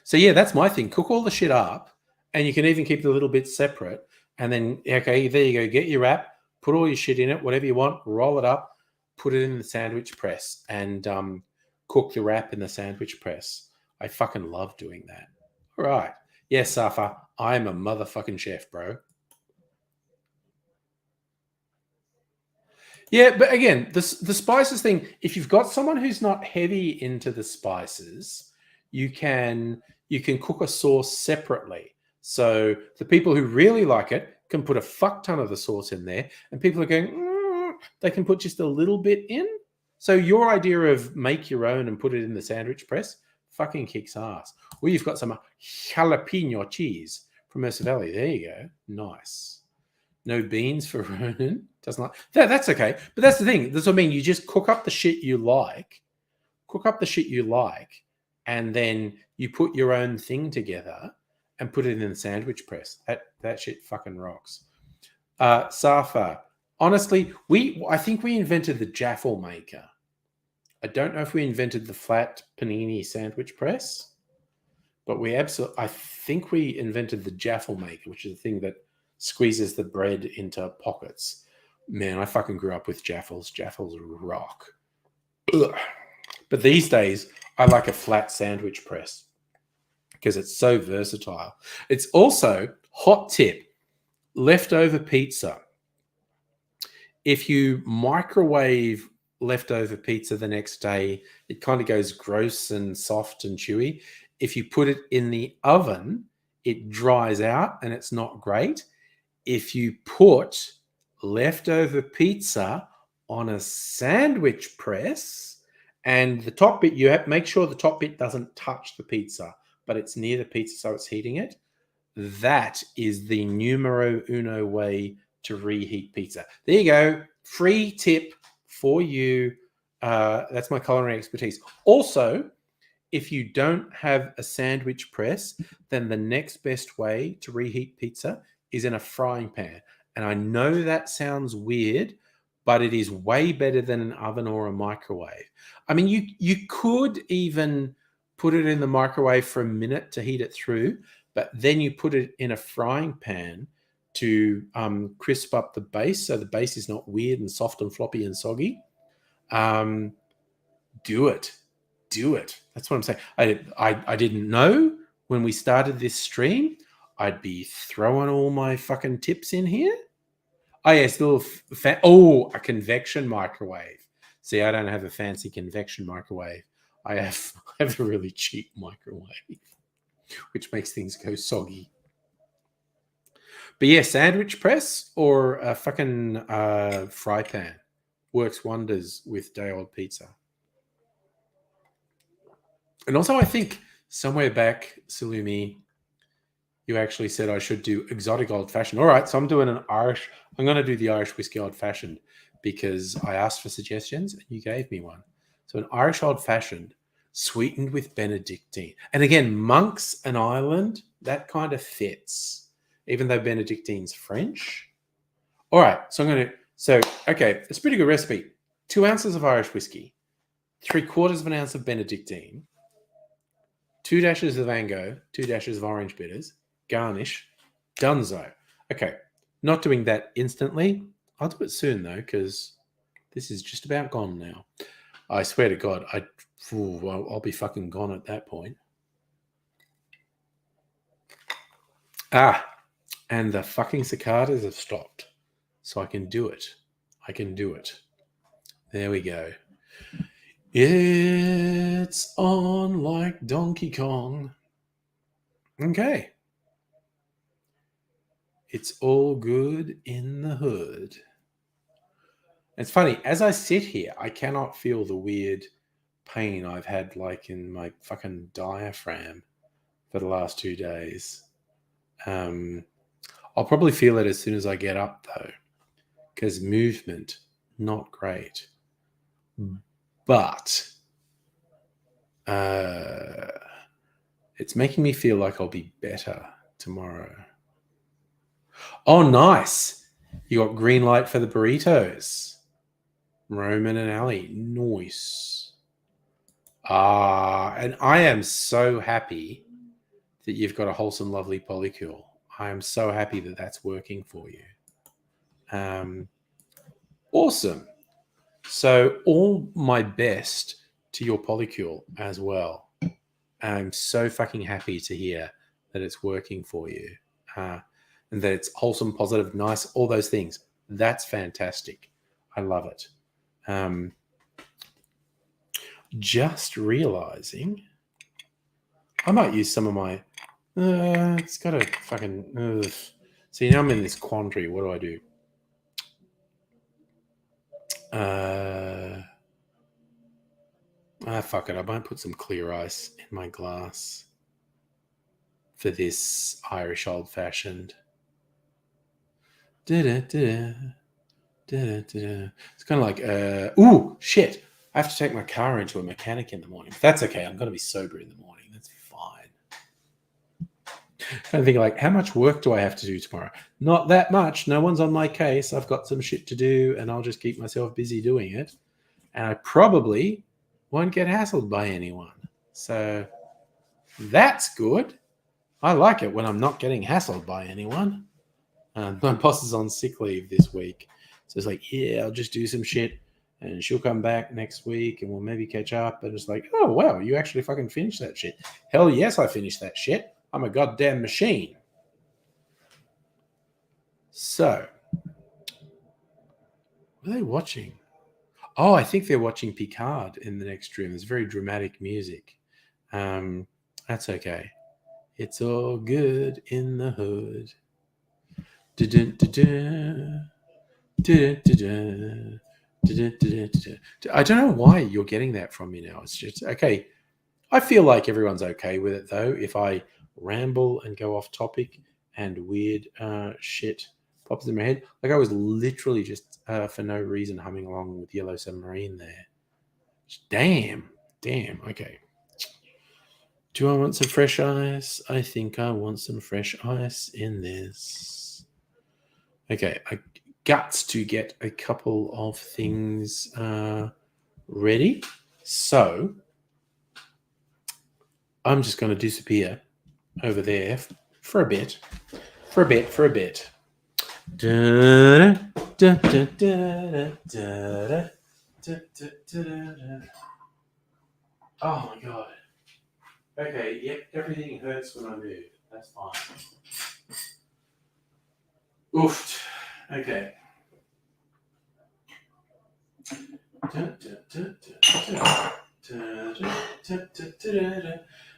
So yeah, that's my thing. Cook all the shit up, and you can even keep the little bits separate. And then, okay, there you go. Get your wrap, put all your shit in it, whatever you want, roll it up, put it in the sandwich press, and cook the wrap in the sandwich press. I fucking love doing that. All right. Yes, Safa, I'm a motherfucking chef, bro. Yeah, but again, the spices thing, if you've got someone who's not heavy into the spices, you can cook a sauce separately. So the people who really like it can put a fuck ton of the sauce in there, and people are going, they can put just a little bit in. So your idea of make your own and put it in the sandwich press fucking kicks ass. Well, you've got some jalapeno cheese from Mercer Valley. There you go. Nice. No beans for Ronan. Doesn't like that. That's okay. But that's the thing. That's what I mean. You just cook up the shit you like, and then you put your own thing together and put it in the sandwich press. That shit fucking rocks. Safa, honestly, I think we invented the jaffle maker. I don't know if we invented the flat panini sandwich press, but I think we invented the jaffle maker, which is the thing that squeezes the bread into pockets. Man, I fucking grew up with jaffles. Jaffles rock. Ugh. But these days, I like a flat sandwich press because it's so versatile. It's also, hot tip, leftover pizza. If you microwave leftover pizza the next day, it kind of goes gross and soft and chewy. If you put it in the oven, it dries out and it's not great. If you put leftover pizza on a sandwich press and the top bit, you have make sure the top bit doesn't touch the pizza, but it's near the pizza so it's heating it. That is the numero uno way to reheat pizza. There you go. Free tip for you. That's my culinary expertise. Also, if you don't have a sandwich press, then the next best way to reheat pizza is in a frying pan. And I know that sounds weird, but it is way better than an oven or a microwave. I mean, you could even put it in the microwave for a minute to heat it through, but then you put it in a frying pan to crisp up the base so the base is not weird and soft and floppy and soggy. Do it. do it. That's what I'm saying. I didn't know when we started this stream I'd be throwing all my fucking tips in here. Oh, yes, little a convection microwave. See, I don't have a fancy convection microwave. I have a really cheap microwave, which makes things go soggy. But yeah, sandwich press or a fucking fry pan works wonders with day-old pizza. And also, I think somewhere back, Salumi, you actually said I should do exotic old-fashioned. All right, so I'm doing an Irish. I'm going to do the Irish whiskey old-fashioned because I asked for suggestions and you gave me one. So an Irish old-fashioned sweetened with Benedictine. And again, monks and Ireland, that kind of fits, even though Benedictine's French. All right, so okay, it's a pretty good recipe. 2 ounces of Irish whiskey, 3/4 of an ounce of Benedictine, 2 dashes of Ango, 2 dashes of orange bitters, garnish, donezo. Okay, not doing that instantly. I'll do it soon though, because this is just about gone now. I swear to God, I'll be fucking gone at that point. And the fucking cicadas have stopped. So I can do it. There we go. It's on like Donkey Kong. Okay. It's all good in the hood. It's funny, as I sit here, I cannot feel the weird pain I've had like in my fucking diaphragm for the last 2 days. I'll probably feel it as soon as I get up though, because movement, not great. But it's making me feel like I'll be better tomorrow. Oh, nice. You got green light for the burritos. Roman and Ali. Nice. And I am so happy that you've got a wholesome, lovely polycule. I am so happy that that's working for you. Awesome. So all my best to your polycule as well. I'm so fucking happy to hear that it's working for you. And that it's wholesome, positive, nice, all those things. That's fantastic. I love it. Just realizing I might use some of my it's got a fucking see, now I'm in this quandary. What do I do? Fuck it. I might put some clear ice in my glass for this Irish old-fashioned. It's kind of like ooh, shit. I have to take my car into a mechanic in the morning. But that's okay. I'm going to be sober in the morning. That's fine. I'm thinking, like, how much work do I have to do tomorrow? Not that much. No one's on my case. I've got some shit to do, and I'll just keep myself busy doing it. And I probably won't get hassled by anyone. So that's good. I like it when I'm not getting hassled by anyone. My boss is on sick leave this week. So it's like, yeah, I'll just do some shit. And she'll come back next week and we'll maybe catch up. And it's like, oh, wow, you actually fucking finished that shit. Hell yes, I finished that shit. I'm a goddamn machine. So, what are they watching? Oh, I think they're watching Picard in the next room. There's very dramatic music. That's okay. It's all good in the hood. I don't know why you're getting that from me now. It's just okay. I feel like everyone's okay with it though. If I ramble and go off topic and weird shit pops in my head, like I was literally just for no reason humming along with Yellow Submarine there. Damn. Okay. Do I want some fresh ice? I think I want some fresh ice in this. Okay, I got to get a couple of things ready. So I'm just going to disappear over there for a bit. Oh my god. Okay, yep, everything hurts when I move. That's fine. Oof. Okay.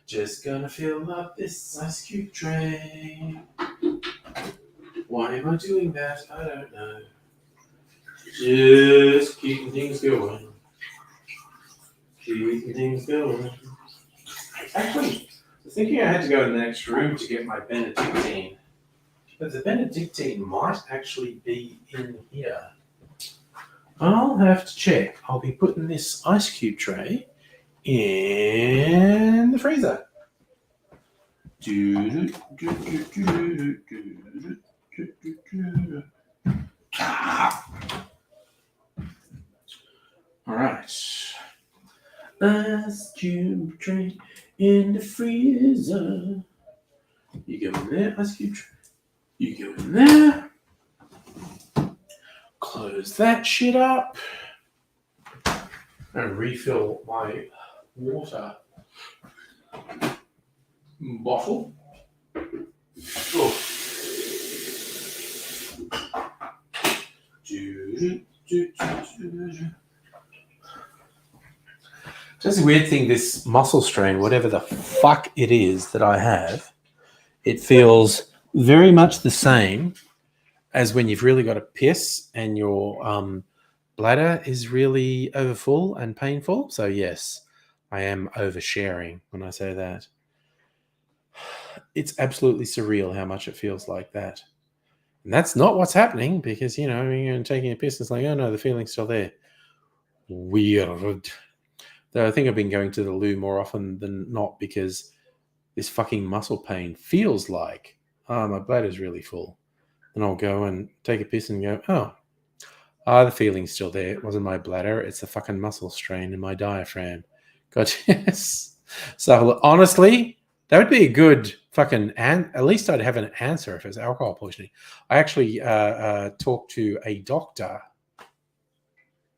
Just gonna fill up this ice cube tray. Why am I doing that? I don't know. Just keeping things going. Keeping things going. Actually, I was thinking I had to go in the next room to get my Benedictine. But the Benedictine might actually be in here. I'll have to check. I'll be putting this ice cube tray in the freezer. All right. Ice cube tray in the freezer. You go in there, ice cube tray. You go in there. Close that shit up. And refill my water bottle. Oh. Just a weird thing, this muscle strain, whatever the fuck it is that I have, it feels very much the same as when you've really got to piss and your bladder is really overfull and painful. So yes, I am oversharing when I say that. It's absolutely surreal how much it feels like that. And that's not what's happening because, you know, you're taking a piss, it's like, oh no, the feeling's still there. Weird. Though I think I've been going to the loo more often than not because this fucking muscle pain feels like, oh, my bladder's really full. And I'll go and take a piss and go, the feeling's still there. It wasn't my bladder. It's the fucking muscle strain in my diaphragm. God, yes. So honestly, that would be a good fucking, at least I'd have an answer if it's alcohol poisoning. I actually talked to a doctor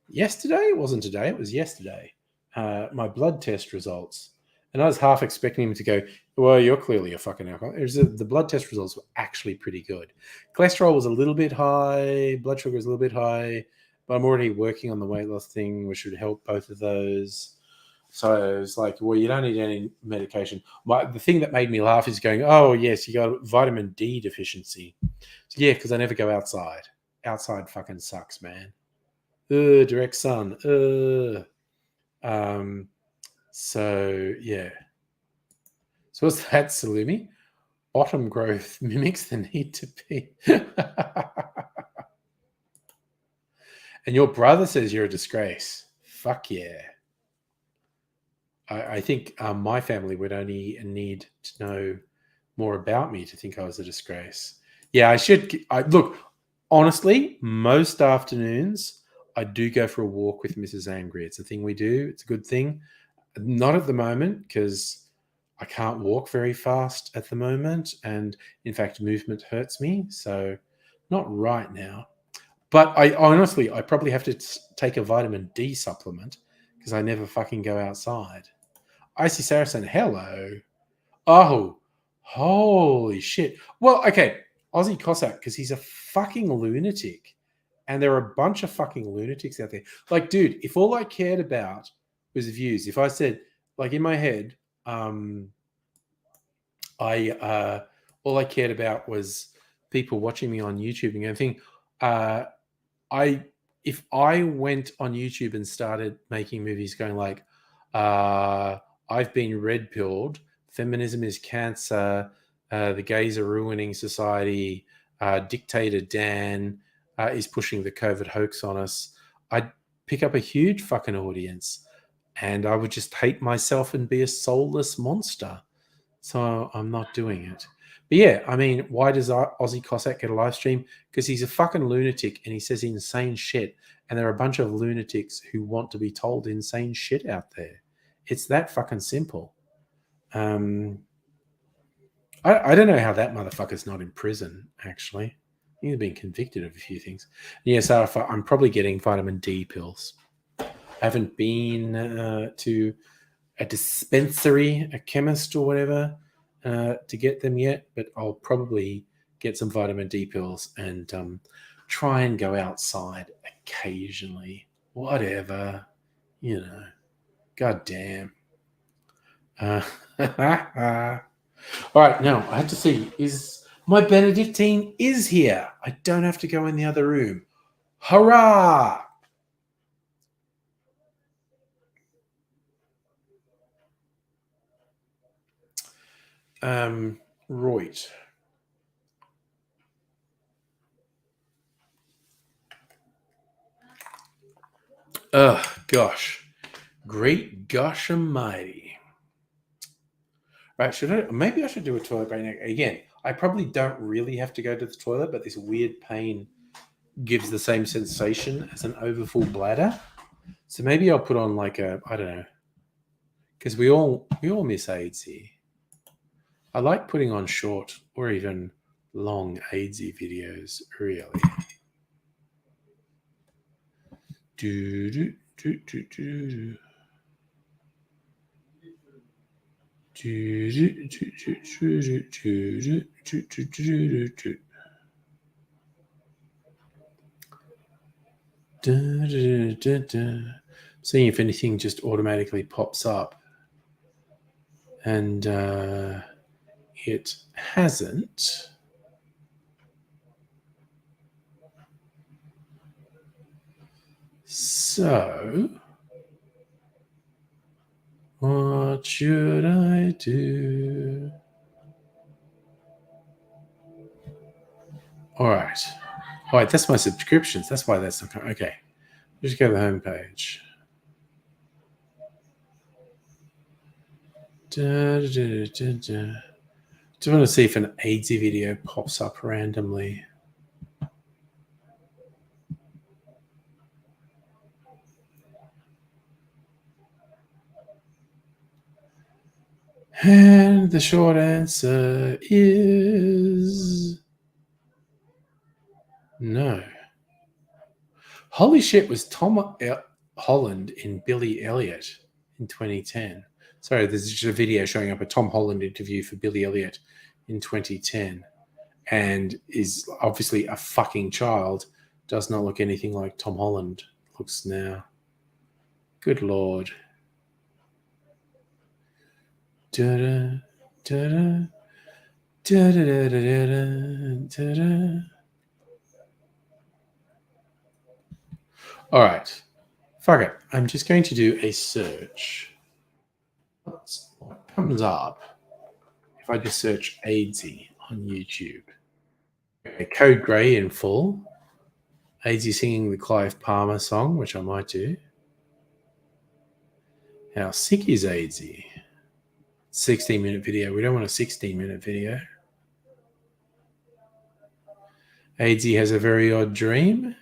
yesterday. It wasn't today. It was yesterday. My blood test results. And I was half expecting him to go, well, you're clearly a fucking alcoholic. The blood test results were actually pretty good. Cholesterol was a little bit high. Blood sugar was a little bit high. But I'm already working on the weight loss thing, which would help both of those. So it's like, well, you don't need any medication. The thing that made me laugh is going, oh, yes, you got vitamin D deficiency. So, yeah, because I never go outside. Outside fucking sucks, man. Direct sun. So, yeah. So what's that, Salumi? Bottom growth mimics the need to pee. And your brother says you're a disgrace. Fuck yeah. I think my family would only need to know more about me to think I was a disgrace. Yeah, I should. Look, honestly, most afternoons I do go for a walk with Mrs. Angry. It's a thing we do. It's a good thing. Not at the moment because I can't walk very fast at the moment. And in fact, movement hurts me. So not right now. But I probably have to take a vitamin D supplement because I never fucking go outside. Icy Saracen, hello. Oh, holy shit. Well, okay, Aussie Cossack, because he's a fucking lunatic. And there are a bunch of fucking lunatics out there. Like, dude, if all I cared about was views, if I said, like in my head, all I cared about was people watching me on YouTube and everything. If I went on YouTube and started making movies going like, I've been red pilled, feminism is cancer, the gays are ruining society, dictator Dan is pushing the COVID hoax on us, I'd pick up a huge fucking audience and I would just hate myself and be a soulless monster. So I'm not doing it. But yeah, I mean, why does Aussie Cossack get a live stream? Because he's a fucking lunatic and he says insane shit. And there are a bunch of lunatics who want to be told insane shit out there. It's that fucking simple. I don't know how that motherfucker's not in prison, actually. He's been convicted of a few things. Yes, I'm probably getting vitamin D pills. I haven't been to a dispensary, a chemist or whatever to get them yet, but I'll probably get some vitamin D pills and try and go outside occasionally. Whatever, God damn. All right, now I have to see, is my Benedictine is here. I don't have to go in the other room. Hurrah! Right. Oh, gosh. Great gosh almighty. Right, maybe I should do a toilet break again. I probably don't really have to go to the toilet, but this weird pain gives the same sensation as an overfull bladder. So maybe I'll put on like I don't know, because we all miss AIDS here. I like putting on short or even long AIDSy videos, really. Seeing if anything just automatically pops up. And it hasn't. So, what should I do? All right. All right, that's my subscriptions. That's why that's not okay. Just go to the homepage. Just want to see if an AIDSy video pops up randomly. And the short answer is no. Holy shit, was Tom Holland in Billy Elliot in 2010. Sorry, there's just a video showing up a Tom Holland interview for Billy Elliot in 2010 and is obviously a fucking child. Does not look anything like Tom Holland looks now. Good Lord. Da-da, da-da, da-da-da-da-da, da-da. All right. Fuck it. I'm just going to do a search. What comes up if I just search AIDSy on YouTube? Okay, Code Grey in full. AIDSy singing the Clive Palmer song, which I might do. How sick is AIDSy? 16-minute video. We don't want a 16-minute video. AIDSy has a very odd dream.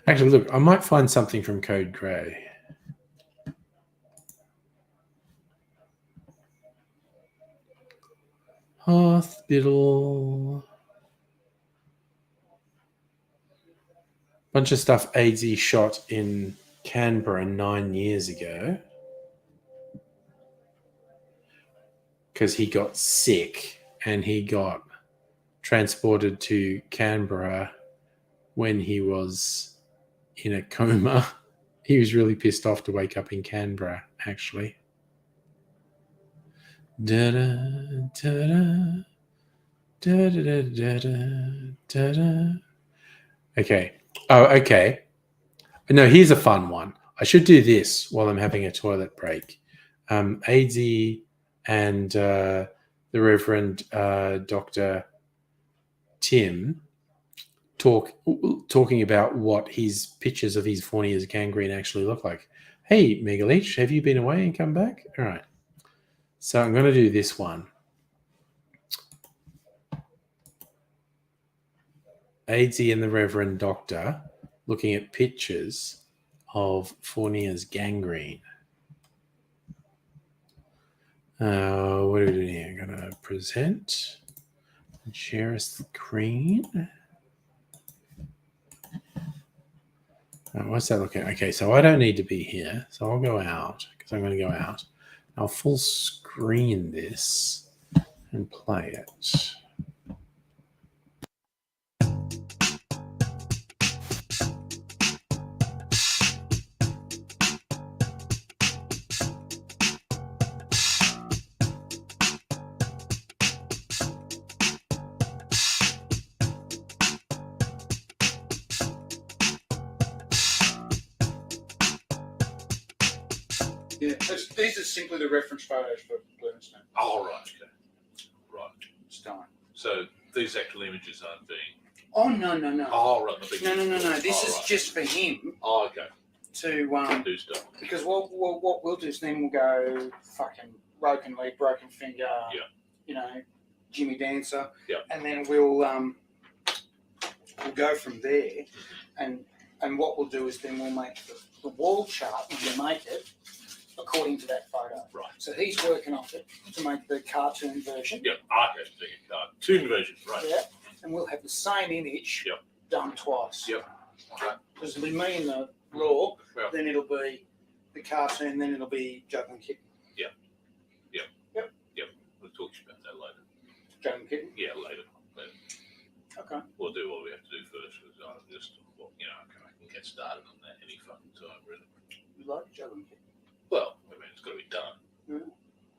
Actually, look, I might find something from Code Grey. Hospital. Bunch of stuff AIDSy shot in Canberra 9 years ago. Because he got sick and he got transported to Canberra when he was in a coma. He was really pissed off to wake up in Canberra, actually. Da-da, da-da, da-da, da-da, da-da. Okay. Oh, okay. No, here's a fun one. I should do this while I'm having a toilet break. AIDSy and the Reverend Dr. Tim talking about what his pictures of his Fournier's gangrene actually look like. Hey, Megaleech, have you been away and come back? All right. So I'm going to do this one. AIDSy and the Reverend Doctor looking at pictures of Fournier's gangrene. What are we doing here? I'm going to present, share a screen. What's that looking? Okay, so I don't need to be here, so I'll go out because I'm going to go out. I'll full screen this and play it. Yeah, these are simply the reference photos for Bloomstone. Oh, right, okay. Right. Stone. So these actual images aren't being... Oh, no. Oh, right. The big No. This oh, is right. just for him Oh, okay. to Do stuff. because what we'll do is then we'll go fucking broken leg, broken finger, you know, Jimmy Dancer, and then we'll go from there, and what we'll do is then we'll make the wall chart and we'll make it according to that photo. Right. So he's working off it to make the cartoon version. Yep. Okay. Cartoon version. Right. Yeah. And we'll have the same image done twice. Yep. Okay. Because it'll be me in the raw, Well. then it'll be the cartoon, then it'll be Juggling Kitten. We'll talk to you about that later. Juggling Kitten? Yeah, later. Okay. We'll do what we have to do first because I just, I can get started on that any fucking time, really. You like Juggling Kitten? Well, I mean, it's got to be done. Mm.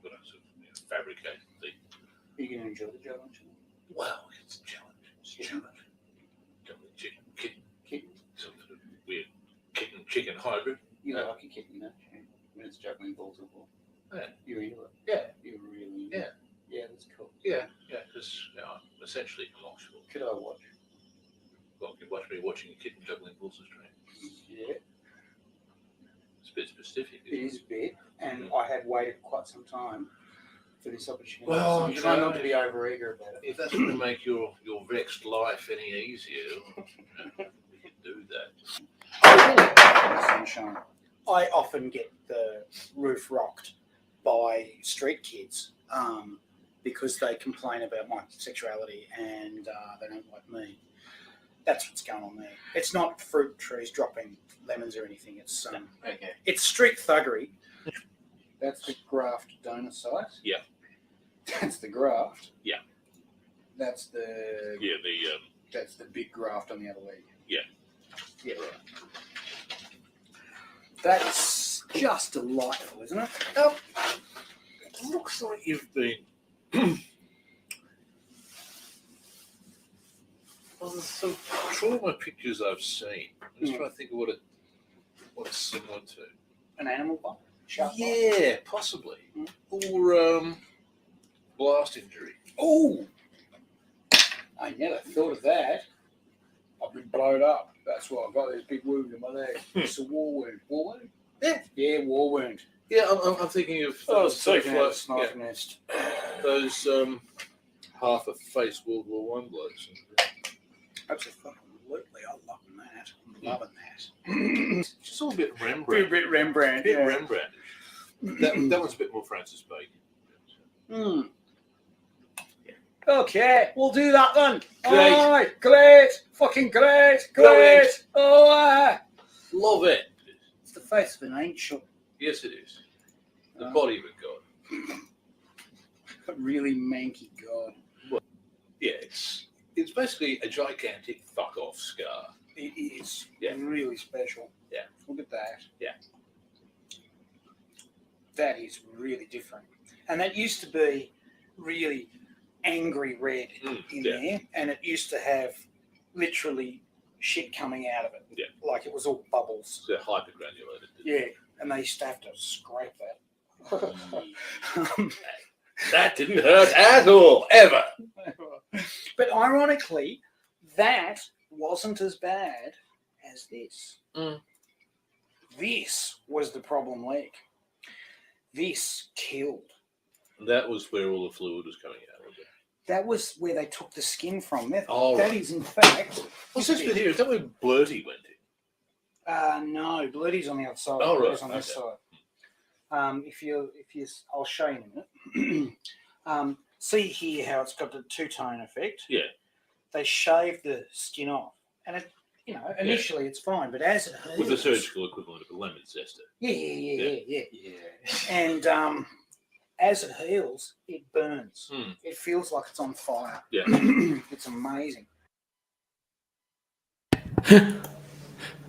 Got to sort of, fabricate the... Are you going to enjoy the Juggling Kitten? Well, it's a challenge. It's a challenge. Juggling kitten. Some sort of weird chicken hybrid. You like a kitten, don't you? When it's juggling balls of ball. Yeah. You're into it. Yeah. You're really into it. Yeah, that's cool. Yeah, because I'm essentially intellectual. Could I watch? Well, you watch me watching a kitten juggling balls of string. Yeah. It's a bit specific. It is a bit, and I had waited quite some time for this opportunity. Well, so I'm trying not to be over-eager about it. If that's going to make your vexed life any easier, we can do that. Sunshine. I often get the roof rocked by street kids because they complain about my sexuality and they don't like me. That's what's going on there. It's not fruit trees dropping lemons or anything. It's it's street thuggery. That's the graft donor site. Yeah. That's the graft. Yeah. That's the that's the big graft on the other leg. Yeah. Yeah. Right. That's just delightful, isn't it? Oh, it looks like you've been. Well, there's some trauma pictures I've seen. I'm just trying to think of what it's similar to. An animal bite? Shark bite? Yeah, possibly. Or blast injury. Oh! I never thought of that. I've been blown up. That's why I've got this big wound in my leg. It's a war wound. War wound? Yeah. Yeah, war wound. Yeah, I'm thinking of Sniper nest. those half a face World War I blokes. Absolutely. I'm loving that. I'm loving that. It's just all a bit Rembrandt. A bit Rembrandt. Bit Rembrandt. That one's a bit more Francis Bacon. Okay, we'll do that then. Great. All right, great. Fucking great. Great. Oh, Love it. it's the face of an ancient, Yes, it is. The body of a god. really manky god. Yeah, it's basically a gigantic fuck off scar. It is Yeah. really special. Yeah. Look at that. Yeah. That is really different. And that used to be really angry red in there. And it used to have literally shit coming out of it. Yeah. Like it was all bubbles. They're hypergranulated. Yeah. And they used to have to scrape that. That didn't hurt at all, ever. But ironically, that wasn't as bad as this. This was the problem leg. This killed. That was where all the fluid was coming out, was it? That was where they took the skin from. That right. is, in fact... What's this bit here? Is that where Blurty went in? No, Bloody's on the other side. Oh, right. Bloody's on this side. If you, I'll show you in a minute. See here how it's got the two-tone effect? Yeah. They shaved the skin off. And you know, initially it's fine, but as it heals, With the surgical equivalent of a lemon zester. yeah. Yeah. And as it heals, it burns. Hmm. It feels like it's on fire. Yeah. It's amazing.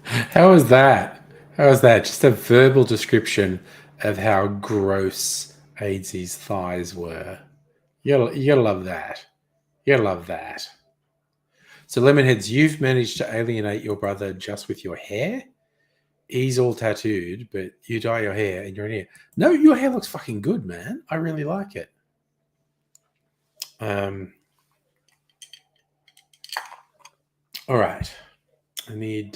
How was that? How was that? Just a verbal description of how gross AIDS's thighs were. You gotta love that. You gotta love that. So, Lemonheads, you've managed to alienate your brother just with your hair? He's all tattooed, but you dye your hair and you're in here. No, your hair looks fucking good, man. I really like it. All right. I need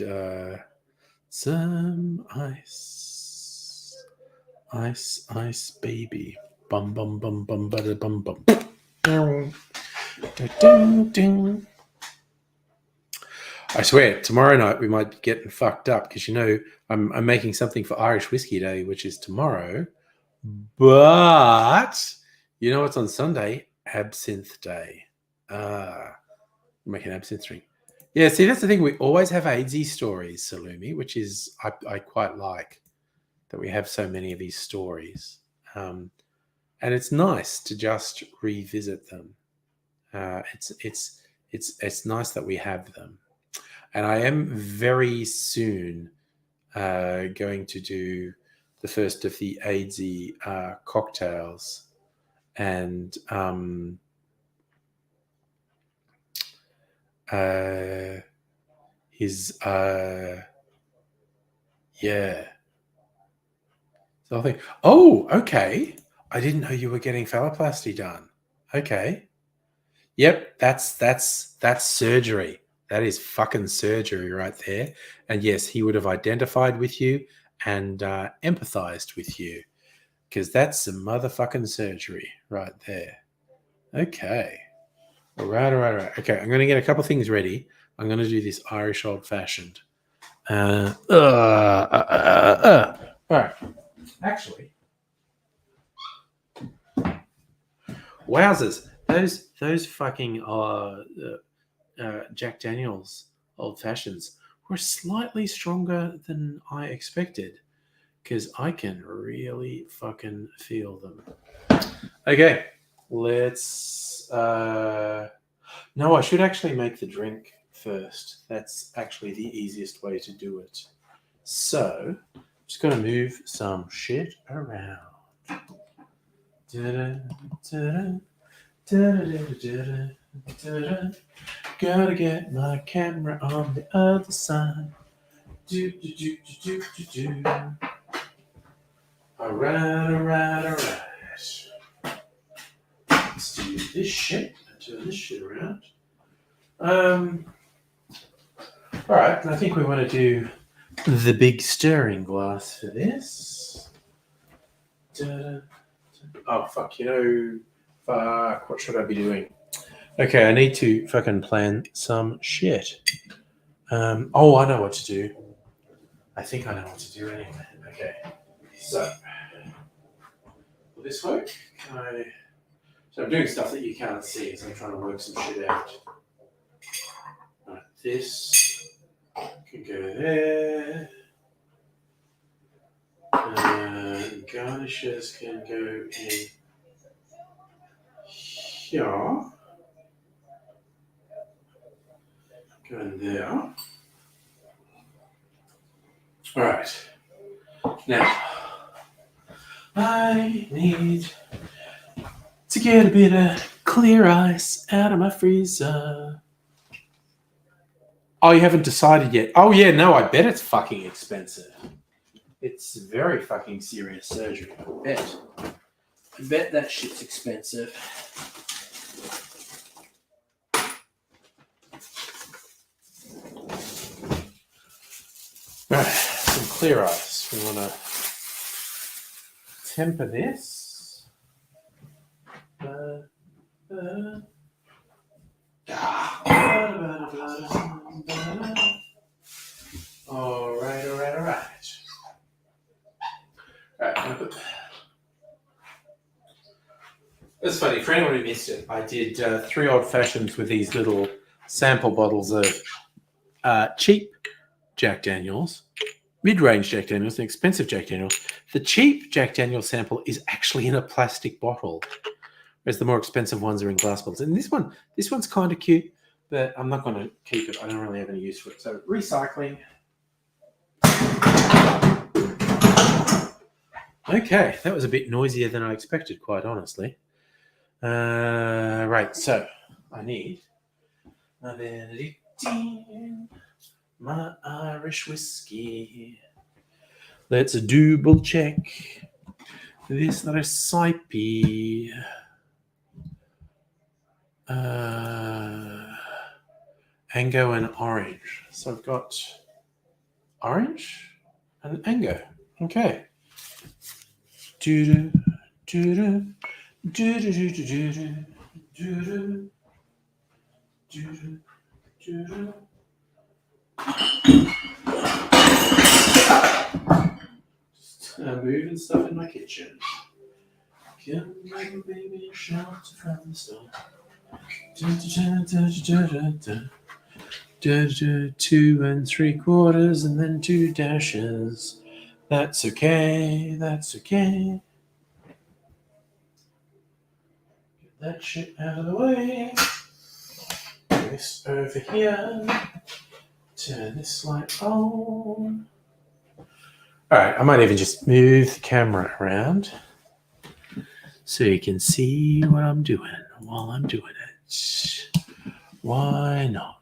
some ice. Ice, baby. Bum, bum, bum, bum, bada, bum, bum. Ding, ding, ding. I swear, tomorrow night we might be getting fucked up because, you know, I'm making something for Irish Whiskey Day, which is tomorrow. But you know what's on Sunday? Absinthe Day. I'm making an absinthe drink. Yeah, see, that's the thing. We always have AIDSy stories, Salumi, which is I quite like that we have so many of these stories. And it's nice to just revisit them. It's nice that we have them. And I am very soon going to do the first of the AIDSy cocktails. And his yeah. So I think, oh, okay. I didn't know you were getting phalloplasty done. Okay. Yep, that's surgery. That is fucking surgery right there. And yes, he would have identified with you and empathized with you because that's some motherfucking surgery right there. Okay. All right. Okay, I'm going to get a couple things ready. I'm going to do this Irish old-fashioned. All right. Actually, wowzers. Those fucking Jack Daniels old fashions were slightly stronger than I expected because I can really fucking feel them. Okay, let's. No, I should actually make the drink first. That's actually the easiest way to do it. So, I'm just going to move some shit around. Gotta get my camera on the other side. Alright. Let's do this shit. Turn this shit around. Alright, and I think we want to do the big stirring glass for this. Oh, fuck, what should I be doing? Okay, I need to fucking plan some shit. I know what to do. I think I know what to do anyway. Okay, so will this work? So I'm doing stuff that you can't see as I'm trying to work some shit out. Right, this can go there. Garnishes can go in here. Go in there. All right. Now, I need to get a bit of clear ice out of my freezer. Oh, you haven't decided yet? Oh, yeah, no, I bet it's fucking expensive. It's very fucking serious surgery, I bet that shit's expensive. All right, some clear ice. We want to temper this. All right. That's funny. For anyone who missed it, I did 3 old fashions with these little sample bottles of cheap Jack Daniels, mid-range Jack Daniels, and expensive Jack Daniels. The cheap Jack Daniels sample is actually in a plastic bottle, whereas the more expensive ones are in glass bottles. And this one's kind of cute, but I'm not going to keep it. I don't really have any use for it. So recycling. Okay, that was a bit noisier than I expected, quite honestly. Right, so I need my Benedictine, my Irish whiskey. Let's double check this recipe. Ango and orange. So I've got orange and Ango. Okay. Do do do do do do do do do do. Just moving stuff in my kitchen. Come, little baby, shelter from the storm. 2 3/4 and then 2 dashes. That's okay. That's okay. Get that shit out of the way. Bring this over here. Turn this light on. All right, I might even just move the camera around so you can see what I'm doing while I'm doing it. Why not?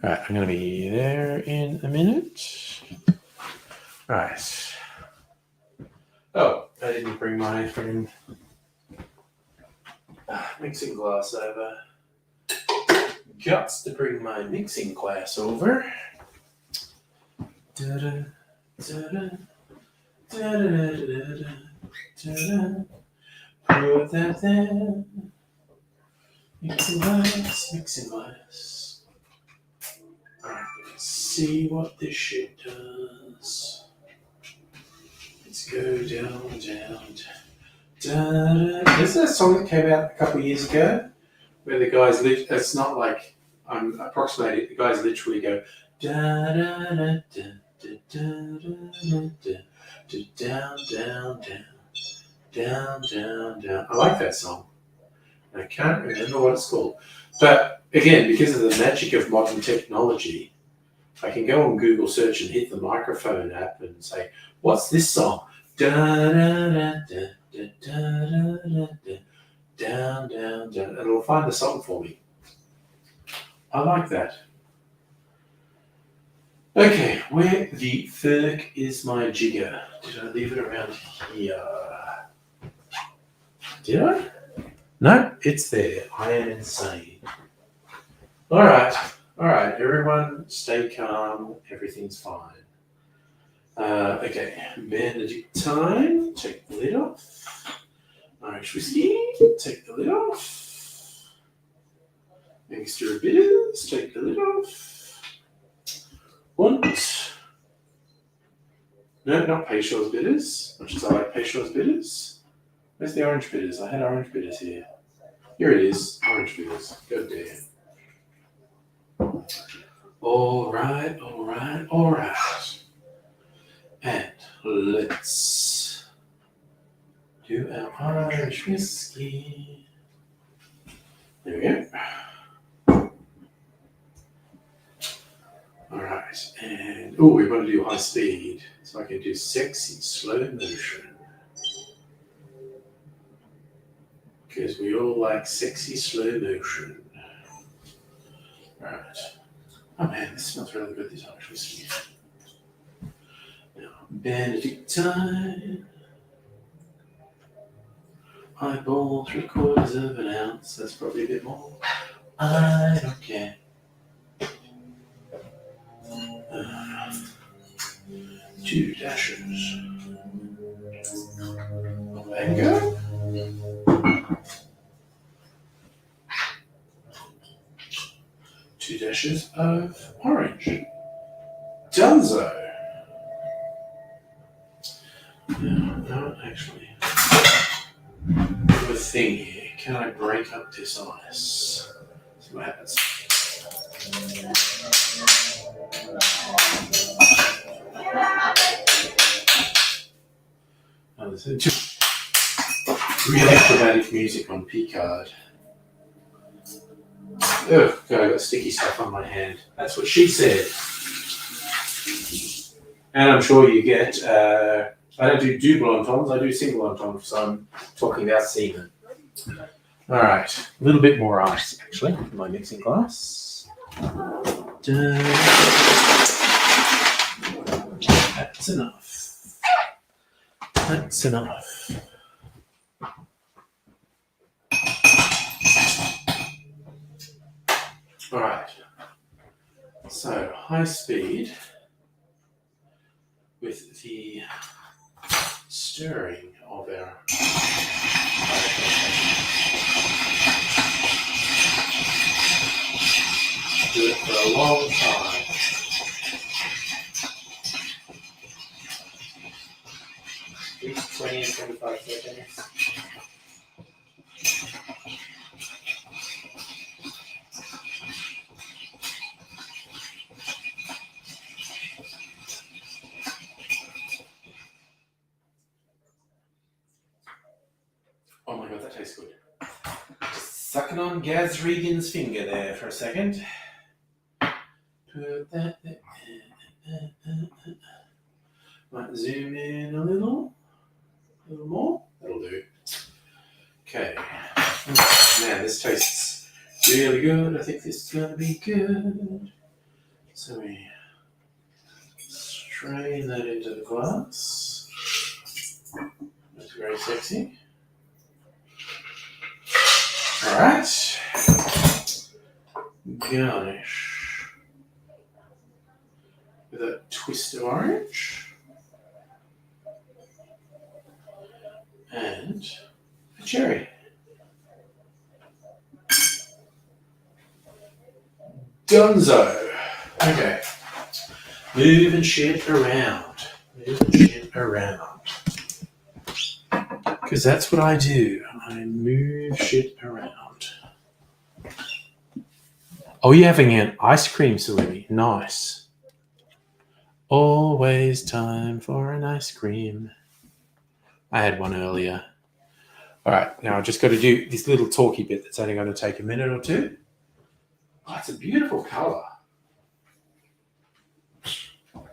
All right, I'm going to be there in a minute. All right. Oh, I didn't bring my mixing glass over. Guts to bring my mixing glass over. Da-da, da-da, da-da, da-da, da-da. Put that there. Mixing glass, mixing glass. Alright, let's see what this shit does. Let's go down, down, down. This is a song that came out a couple of years ago where the guys it's not like I'm approximating, the guys literally go da da da da da da da down, down, down, down, down, down. I like that song. I can't remember what it's called. But again, because of the magic of modern technology, I can go on Google search and hit the microphone app and say, what's this song? Da da da da da da da da down, down, down. And it'll find the song for me. I like that. Okay, where the fuck is my jigger? Did I leave it around here? Did I? No, it's there. I am insane. All right, everyone stay calm. Everything's fine. Okay, Benedictine, take the lid off. Irish whiskey, take the lid off. Mixture of bitters, take the lid off. Und, no, not Peychaud's bitters, much as I like Peychaud's bitters. Where's the orange bitters? I had orange bitters here. Here it is, orange bitters. God damn. All right. And let's do our Irish whiskey. There we go. All right, and we want to do high speed, so I can do sexy slow motion. Because we all like sexy slow motion. All right. Oh man, this smells really good, this Irish whiskey. Now, Benedictine. Eyeball 3/4 of an ounce. That's probably a bit more. I don't care. 2 dashes of mango. 2 dashes of orange. Dunzo. No, actually. thing here. Can I break up this ice? See what happens. Oh, this is just really dramatic music on Picard. Ugh, God, I got sticky stuff on my hand. That's what she said. And I'm sure you get, I don't do double entendres, I do single entendres, so I'm talking about semen. All right, a little bit more ice, actually, in my mixing glass. That's enough. That's enough. All right. So high speed with the stirring of our do it for a long time. At least 20 and 25 seconds. Oh my god, that tastes good. Just sucking on Gaz Regan's finger there for a second. Put that there. Might zoom in a little more. That'll do. Okay. Man, this tastes really good. I think this is going to be good. So we strain that into the glass. That's very sexy. All right. Garnish with a twist of orange and a cherry. Dunzo. Okay. Moving shit around. Moving shit around. Because that's what I do. I move shit around. Oh, you're having an ice cream salumi. Nice. Always time for an ice cream. I had one earlier. All right, now I've just got to do this little talky bit that's only going to take a minute or two. Oh, it's a beautiful colour.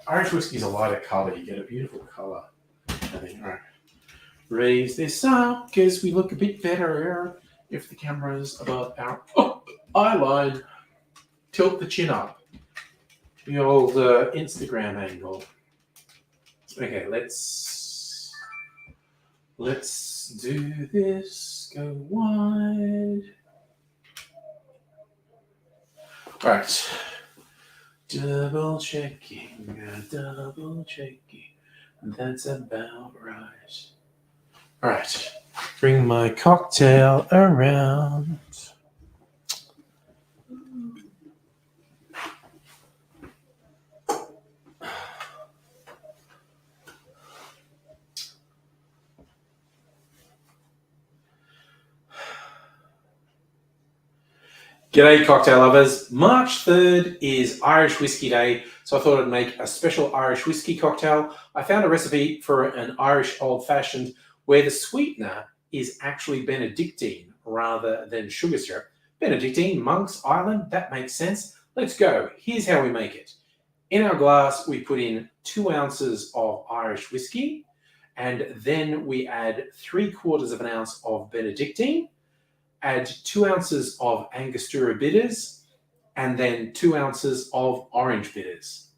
Irish whiskey's a lighter colour. You get a beautiful colour. I think. All right. Raise this up because we look a bit better if the camera's above our eye line. Tilt the chin up. The old Instagram angle. Okay, let's do this. Go wide. All right. Double checking. That's about right. All right. Bring my cocktail around. G'day cocktail lovers. March 3rd is Irish Whiskey Day, so I thought I'd make a special Irish whiskey cocktail. I found a recipe for an Irish old fashioned where the sweetener is actually Benedictine rather than sugar syrup. Benedictine, Monk's Island, that makes sense. Let's go. Here's how we make it. In our glass, we put in 2 ounces of Irish whiskey, and then we add 3/4 of an ounce of Benedictine. Add 2 ounces of Angostura bitters and then 2 ounces of orange bitters.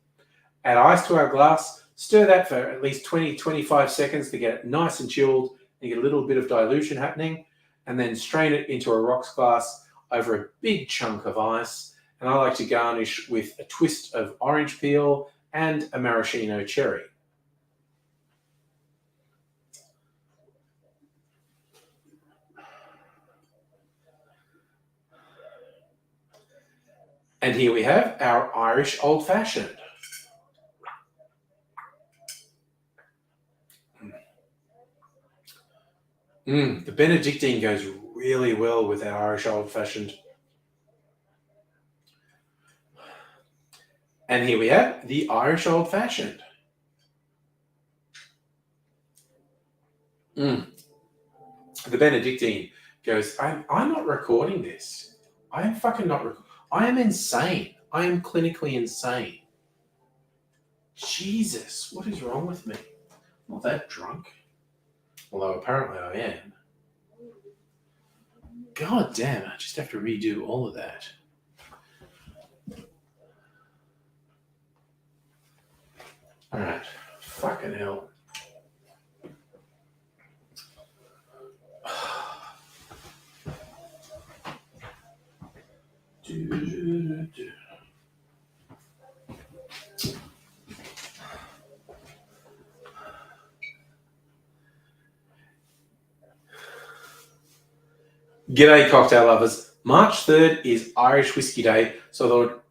Add ice to our glass, stir that for at least 20-25 seconds to get it nice and chilled and get a little bit of dilution happening, and then strain it into a rocks glass over a big chunk of ice. And I like to garnish with a twist of orange peel and a maraschino cherry. And here we have our Irish Old Fashioned. The Benedictine goes really well with our Irish old fashioned. And here we have the Irish old fashioned. The Benedictine goes, I'm not recording this. I am fucking not I am insane. I am clinically insane. Jesus, what is wrong with me? I'm not that drunk. Although apparently I am. God damn, I just have to redo all of that. Alright. Fucking hell. G'day, cocktail lovers. March 3rd is Irish Whiskey Day, so I thought...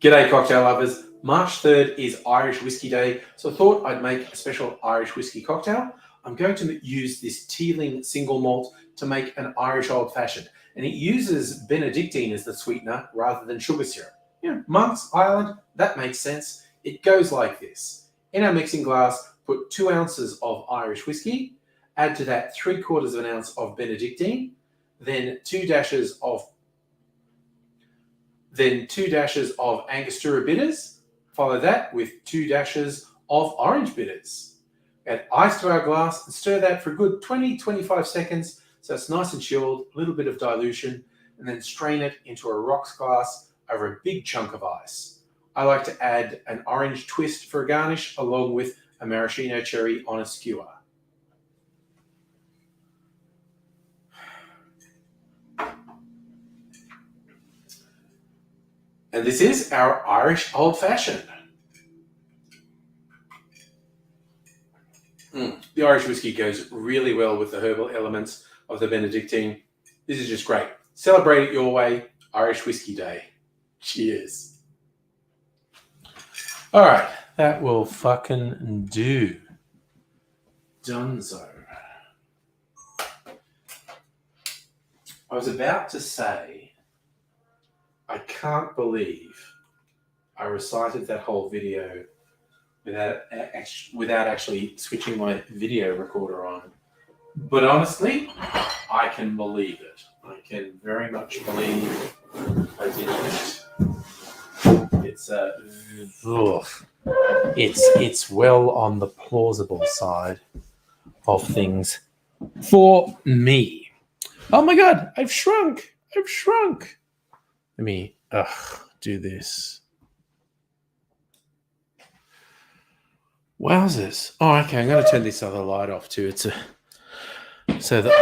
G'day, cocktail lovers. March 3rd is Irish Whiskey Day, so I thought I'd make a special Irish whiskey cocktail. I'm going to use this Teeling single malt to make an Irish old fashioned, and it uses Benedictine as the sweetener rather than sugar syrup. You know, Monk's Island, that makes sense. It goes like this. In our mixing glass, put 2 ounces of Irish whiskey, add to that 3/4 of an ounce of Benedictine, then 2 dashes of Angostura bitters. Follow that with 2 dashes of orange bitters. Add ice to our glass and stir that for a good 20-25 seconds so it's nice and chilled, a little bit of dilution, and then strain it into a rocks glass over a big chunk of ice. I like to add an orange twist for a garnish along with a maraschino cherry on a skewer. And this is our Irish Old Fashioned. The Irish whiskey goes really well with the herbal elements of the Benedictine. This is just great. Celebrate it your way. Irish Whiskey Day. Cheers. All right. That will fucking do. Dunzo. I was about to say, I can't believe I recited that whole video without actually switching my video recorder on. But honestly, I can believe it. I can very much believe I did it. It's well on the plausible side of things for me. Oh my God, I've shrunk. Let me do this. Wowzers. Oh, okay, I'm going to turn this other light off too. So the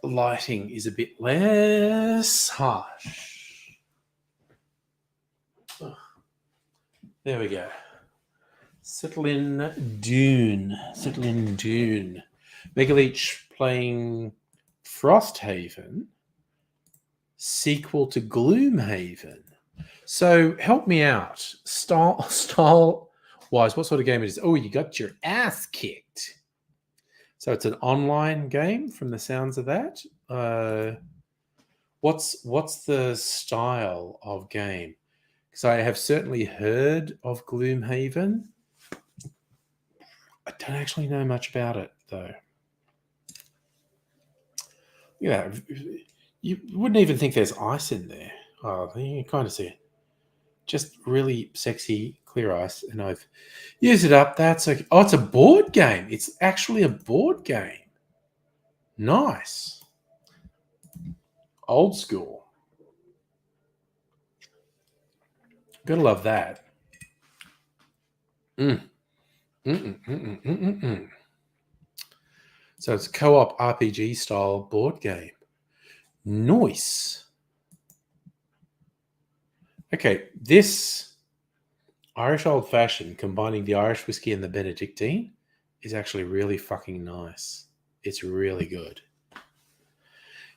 lighting is a bit less harsh. Oh, there we go. Settle in Dune. Megaleech playing Frosthaven, sequel to Gloomhaven. So help me out. Style wise, what sort of game it is? Oh, you got your ass kicked. So it's an online game from the sounds of that. What's the style of game? Because I have certainly heard of Gloomhaven. I don't actually know much about it though. Yeah, you wouldn't even think there's ice in there. Oh, you can kind of see it. Just really sexy clear ice, and I've used it up. That's okay. Oh, it's a board game. It's actually a board game. Nice. Old school. Gotta love that. So it's co-op RPG style board game. Nice. Okay, this Irish Old Fashioned, combining the Irish whiskey and the Benedictine, is actually really fucking nice. It's really good.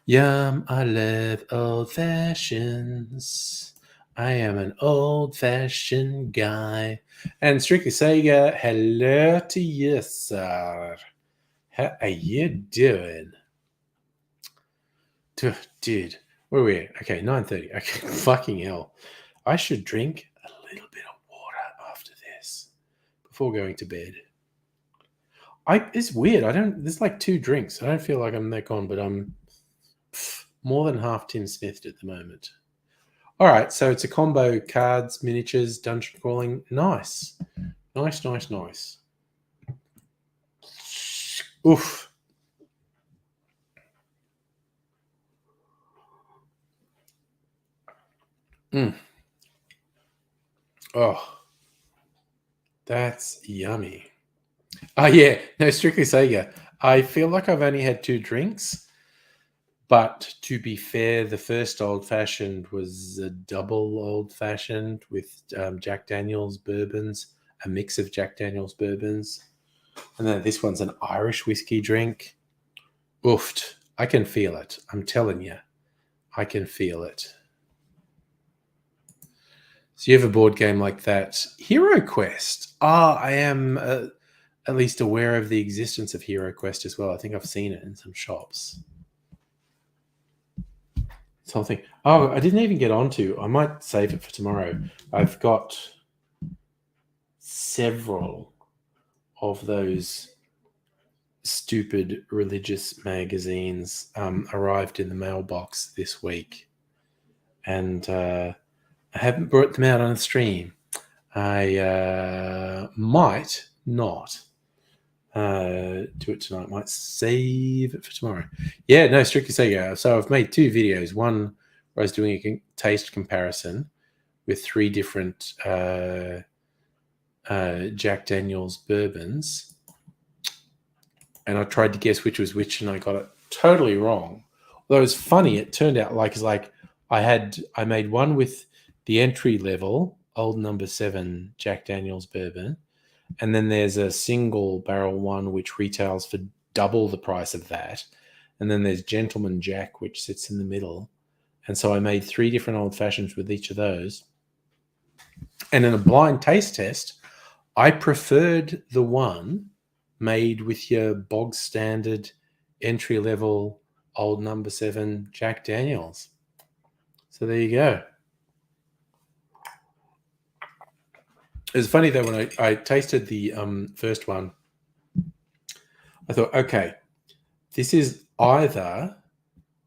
Yum, I love old fashions. I am an old fashioned guy. And Strictly Sega, hello to you, sir. How are you doing? Dude, where are we at? Okay, 9:30. Okay, fucking hell. I should drink a little bit of water after this before going to bed. It's weird. There's like 2 drinks. I don't feel like I'm that gone, but I'm more than half Tim Smithed at the moment. All right, so it's a combo: cards, miniatures, dungeon crawling. Nice. Oof. Oh, that's yummy. Oh, yeah. No, strictly Sega. I feel like I've only had 2 drinks, but to be fair, the first old fashioned was a double old fashioned with Jack Daniels bourbons, a mix of Jack Daniels bourbons. And then this one's an Irish whiskey drink. Oofed. I can feel it. I'm telling you. I can feel it. So you have a board game like that. Hero Quest. I am at least aware of the existence of Hero Quest as well. I think I've seen it in some shops. Something. Oh, I didn't even get onto. I might save it for tomorrow. I've got several of those stupid religious magazines arrived in the mailbox this week, and I haven't brought them out on the stream. I might not do it tonight. Might save it for tomorrow. Yeah, no, strictly Sega. So I've made 2 videos. One where I was doing a taste comparison with 3 different Jack Daniels bourbons, and I tried to guess which was which, and I got it totally wrong. Although it was funny, it turned out like I made one with the entry level old number 7 Jack Daniels bourbon, and then there's a single barrel one which retails for double the price of that, and then there's Gentleman Jack which sits in the middle. And so I made 3 different old fashions with each of those. And in a blind taste test, I preferred the one made with your bog standard entry level old number 7 Jack Daniels. So there you go. It was funny though, when I tasted the first one, I thought, okay, this is either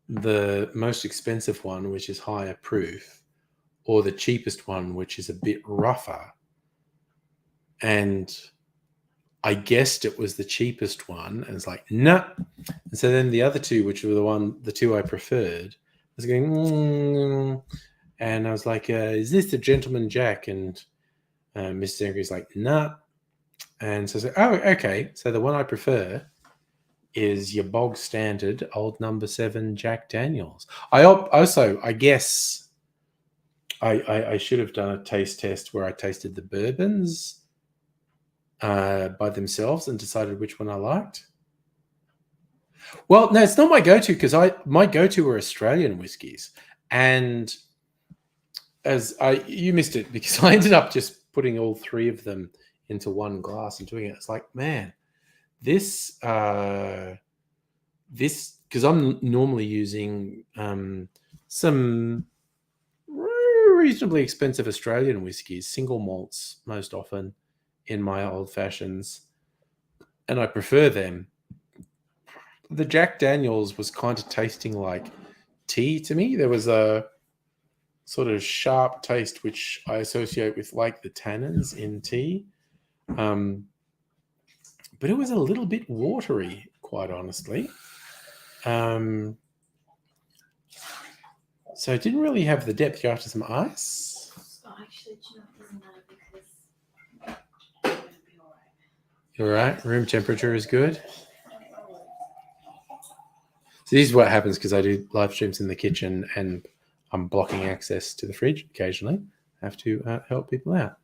the most expensive one, which is higher proof, or the cheapest one, which is a bit rougher. And I guessed it was the cheapest one, and it's like, no. Nah. And so then the other 2, which were the 2 I preferred, I was going, and I was like, is this the Gentleman Jack? And Mrs. Angry's like, nah. And so I said, oh, okay. So the one I prefer is your bog standard old number 7 Jack Daniels. I guess I should have done a taste test where I tasted the bourbons by themselves and decided which one I liked. Well, no, it's not my go-to, because my go-to are Australian whiskies, and you missed it because I ended up just putting all 3 of them into one glass and doing it. It's like, man, this because I'm normally using some reasonably expensive Australian whiskies, single malts most often in my old fashions, and I prefer them. The Jack Daniels was kind of tasting like tea to me. There was a sort of sharp taste which I associate with like the tannins in tea, but it was a little bit watery, quite honestly. So it didn't really have the depth. You after some ice? Oh, actually, do you know, it doesn't matter because it's going to be all right. All right. Room temperature is good. So this is what happens because I do live streams in the kitchen and I'm blocking access to the fridge occasionally. I have to help people out.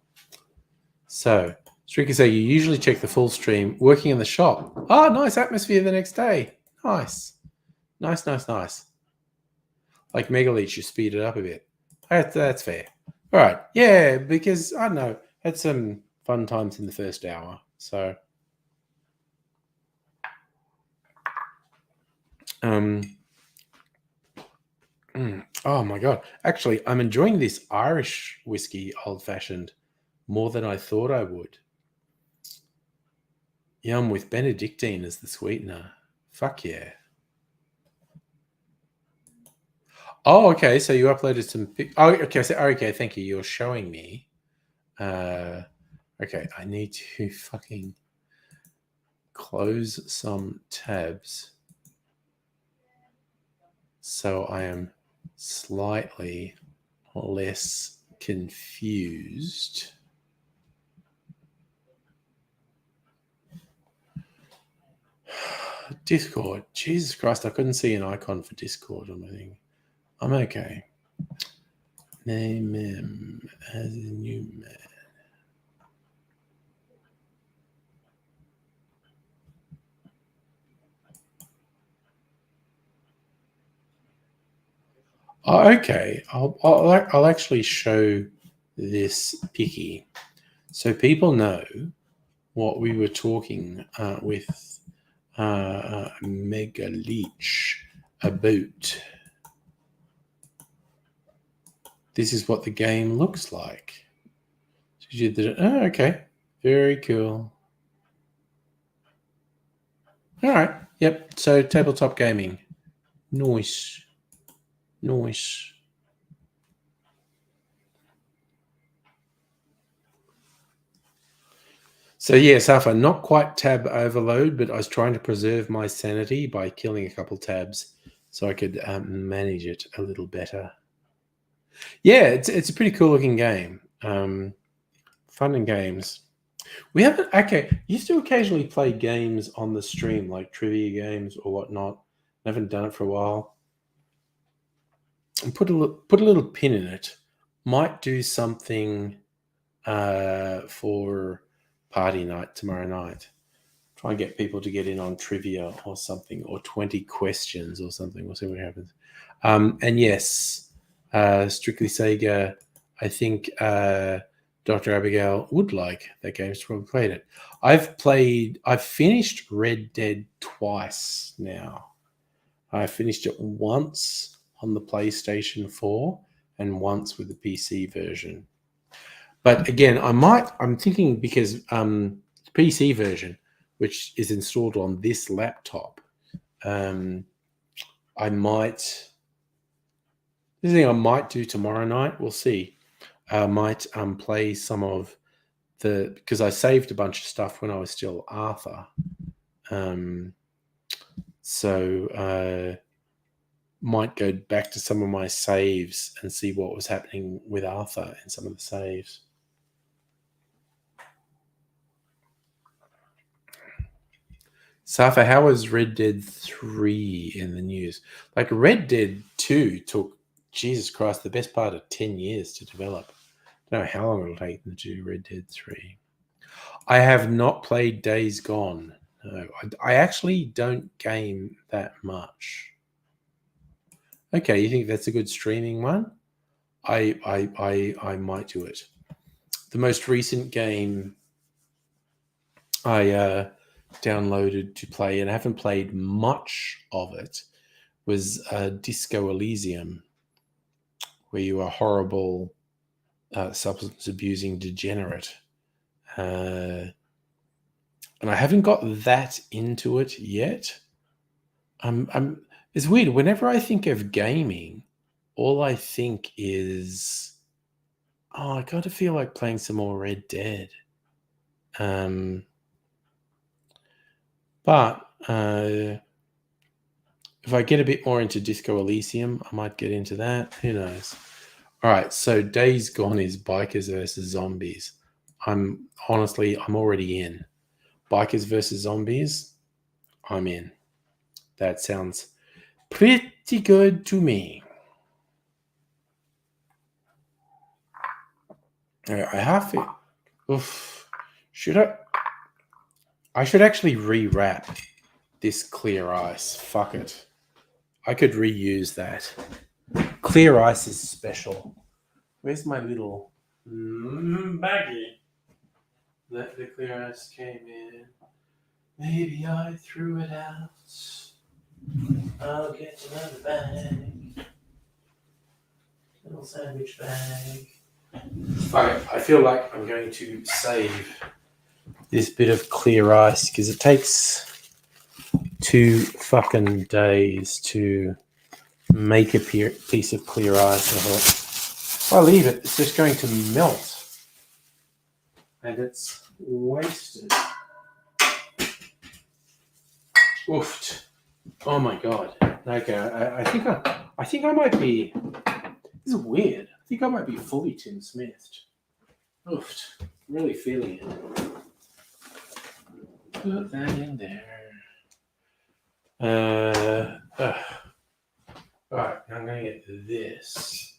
So, Strika say you usually check the full stream working in the shop. Oh, nice atmosphere the next day. Nice. Like Megaleech, you speed it up a bit. That's fair. All right. Yeah, because, I don't know, had some fun times in the first hour. So, Oh my god! Actually, I'm enjoying this Irish whiskey, old fashioned, more than I thought I would. Yum, with Benedictine as the sweetener. Fuck yeah! Oh, okay. So you uploaded some. Oh, okay. So okay, thank you. You're showing me. Okay, I need to fucking close some tabs so I am slightly less confused. Discord. Jesus Christ, I couldn't see an icon for Discord on my thing. I'm okay. Name him as a new man. Oh, okay. I'll actually show this picky so people know what we were talking with Mega Leech about. This is what the game looks like. So you did oh, okay. Very cool. All right. Yep. So tabletop gaming. Nice. Nice. So yes, Alpha, not quite tab overload, but I was trying to preserve my sanity by killing a couple tabs so I could manage it a little better. Yeah, it's a pretty cool looking game. Fun and games. We haven't used to occasionally play games on the stream, like trivia games or whatnot. I haven't done it for a while. And put a little pin in it. Might do something for party night tomorrow night. Try and get people to get in on trivia or something, or 20 questions or something. We'll see what happens. And yes, Strictly Sega, I think Dr. Abigail would like that game. She's probably played it. I've finished Red Dead twice now. I finished it once on the PlayStation 4 and once with the PC version. But again, I'm thinking because the PC version, which is installed on this laptop, I might do tomorrow night. We'll see. I might play some of because I saved a bunch of stuff when I was still Arthur. So might go back to some of my saves and see what was happening with Arthur in some of the saves. Safa, how was Red Dead 3 in the news? Like Red Dead 2 took, Jesus Christ, the best part of 10 years to develop. I don't know how long it'll take them to do Red Dead 3. I have not played Days Gone. No, I actually don't game that much. Okay, you think that's a good streaming one? I might do it. The most recent game I downloaded to play, and I haven't played much of it, was Disco Elysium, where you are a horrible substance abusing degenerate. And I haven't got that into it yet. It's weird. Whenever I think of gaming, all I think is, I gotta feel like playing some more Red Dead. But if I get a bit more into Disco Elysium, I might get into that. Who knows? All right. So Days Gone is bikers versus zombies. I'm already in. Bikers versus zombies. I'm in. That sounds pretty good to me. I have it. Oof. I should actually rewrap this clear ice. Fuck it. I could reuse that. Clear ice is special. Where's my little baggie that the clear ice came in? Maybe I threw it out. I'll get another bag. Little sandwich bag. Okay, I feel like I'm going to save this bit of clear ice because it takes 2 fucking days to make a piece of clear ice. I thought, if I leave it, it's just going to melt. And it's wasted. Oofed. Oh my god. Okay, I think I might be. This is weird. I think I might be fully Tim Smithed. Oofed. Really feeling it. Put that in there. Alright, I'm going to get this.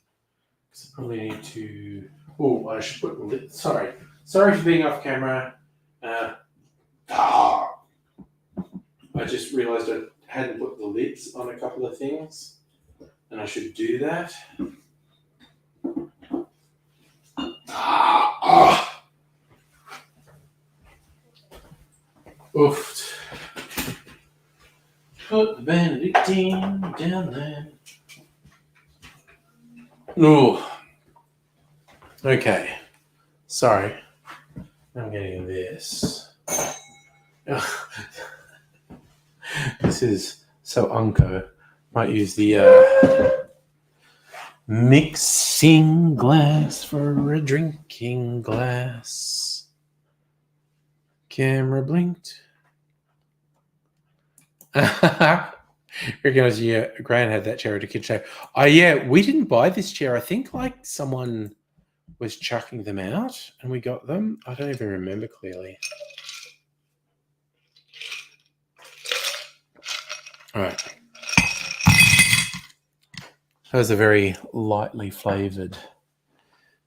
Because I probably need to. Oh, I should put the lid. Sorry for being off camera. I just realised I hadn't put the lids on a couple of things, and I should do that. Oofed. Put the Benedictine down there. Ooh. Okay. Sorry. I'm getting this. This is so unco. Might use the mixing glass for a drinking glass. Camera blinked. Recognize Gran had that chair at a kid show. Oh yeah, we didn't buy this chair. I think like someone was chucking them out and we got them. I don't even remember clearly. All right. That was a very lightly flavored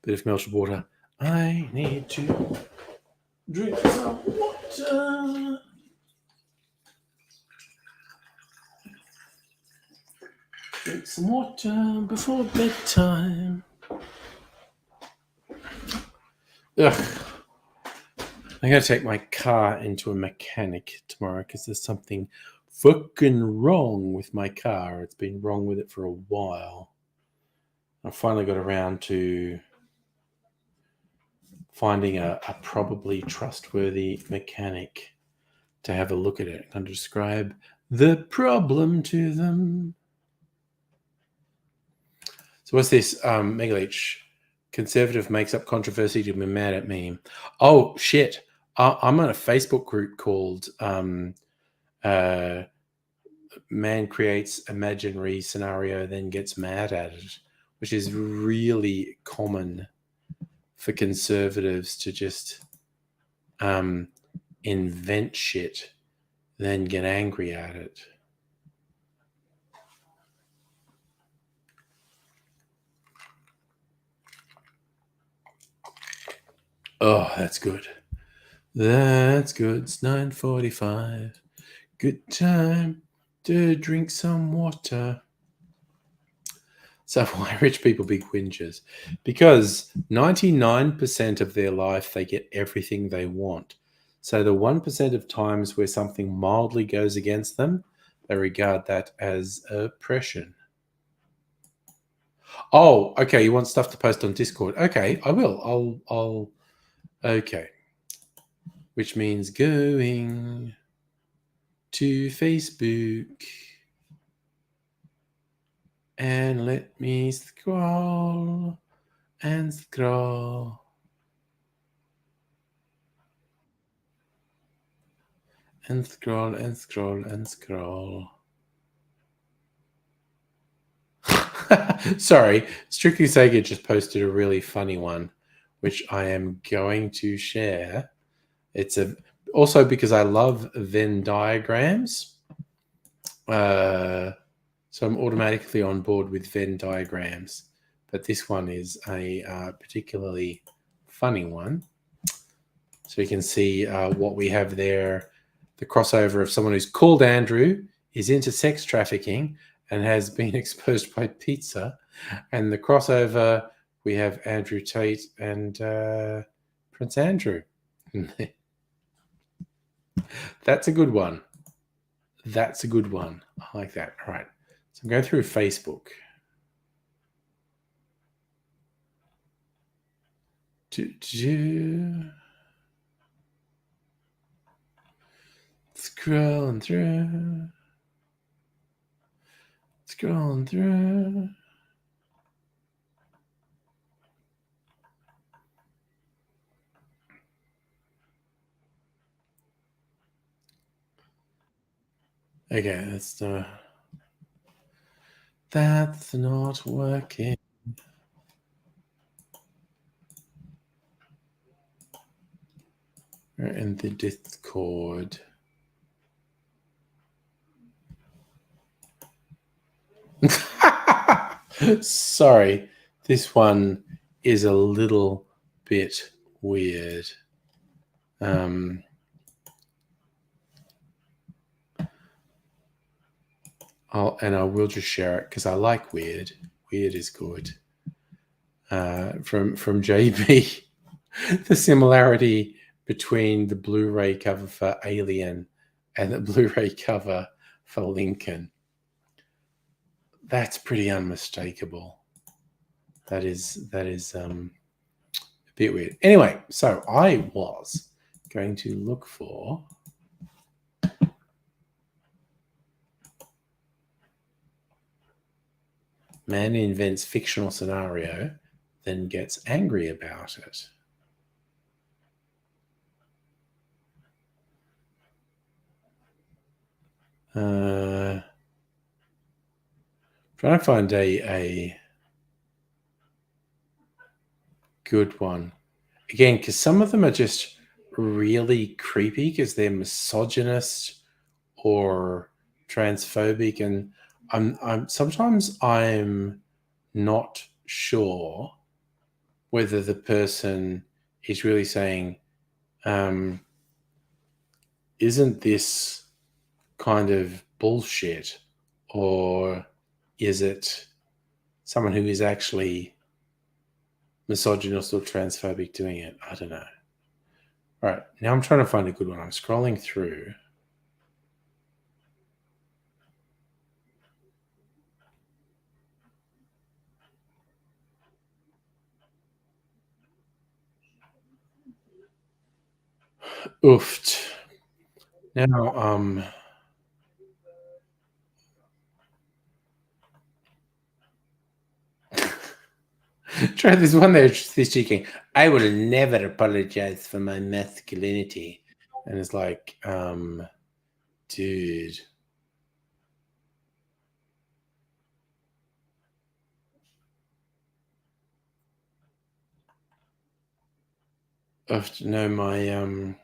bit of melted water. I need to drink some water. Drink some water before bedtime. Ugh. I'm going to take my car into a mechanic tomorrow because there's something fucking wrong with my car. It's been wrong with it for a while. I finally got around to finding a probably trustworthy mechanic to have a look at it and describe the problem to them. So what's this? Megaleech. Conservative makes up controversy to be mad at me. Oh, shit. I'm on a Facebook group called Man Creates Imaginary Scenario Then Gets Mad at It, which is really common for conservatives to just invent shit, then get angry at it. Oh, that's good. That's good. It's 9:45. Good time to drink some water. So why rich people be whingers? Because 99% of their life they get everything they want. So the 1% of times where something mildly goes against them, they regard that as oppression. Oh, okay. You want stuff to post on Discord? Okay, I will. I'll. Okay. Which means going to Facebook. And let me scroll and scroll. And scroll and scroll and scroll. Sorry, Strictly Sega just posted a really funny one, which I am going to share. It's also because I love Venn diagrams. So I'm automatically on board with Venn diagrams. But this one is a particularly funny one. So you can see what we have there. The crossover of someone who's called Andrew, is into sex trafficking, and has been exposed by pizza. And the crossover, we have Andrew Tate and Prince Andrew. That's a good one. That's a good one. I like that. All right. So I'm going through Facebook. Scrolling through. Scrolling through. Okay, that's not working. We're in the Discord. Sorry, this one is a little bit weird. I will just share it because I like weird. Weird is good. From JB, the similarity between the Blu-ray cover for Alien and the Blu-ray cover for Lincoln. That's pretty unmistakable. That is a bit weird. Anyway, so I was going to look for man invents fictional scenario, then gets angry about it. Trying to find a good one. Again, because some of them are just really creepy because they're misogynist or transphobic, and I'm not sure whether the person is really saying, isn't this kind of bullshit, or is it someone who is actually misogynist or transphobic doing it? I don't know. All right, now I'm trying to find a good one. I'm scrolling through. Oofed. Now, try this one there. This cheeking. I will never apologize for my masculinity. And it's like, dude. No, my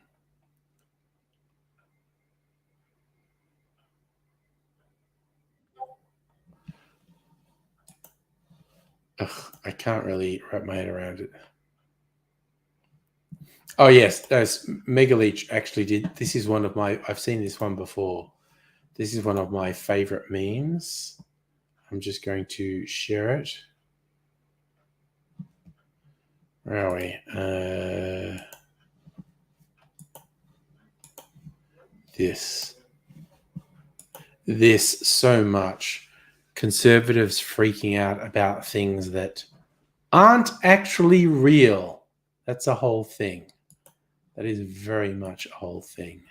I can't really wrap my head around it. Oh yes, Megaleech actually did. This is one of my. I've seen this one before. This is one of my favorite memes. I'm just going to share it. Where are we? This so much. Conservatives freaking out about things that aren't actually real. That's a whole thing. That is very much a whole thing.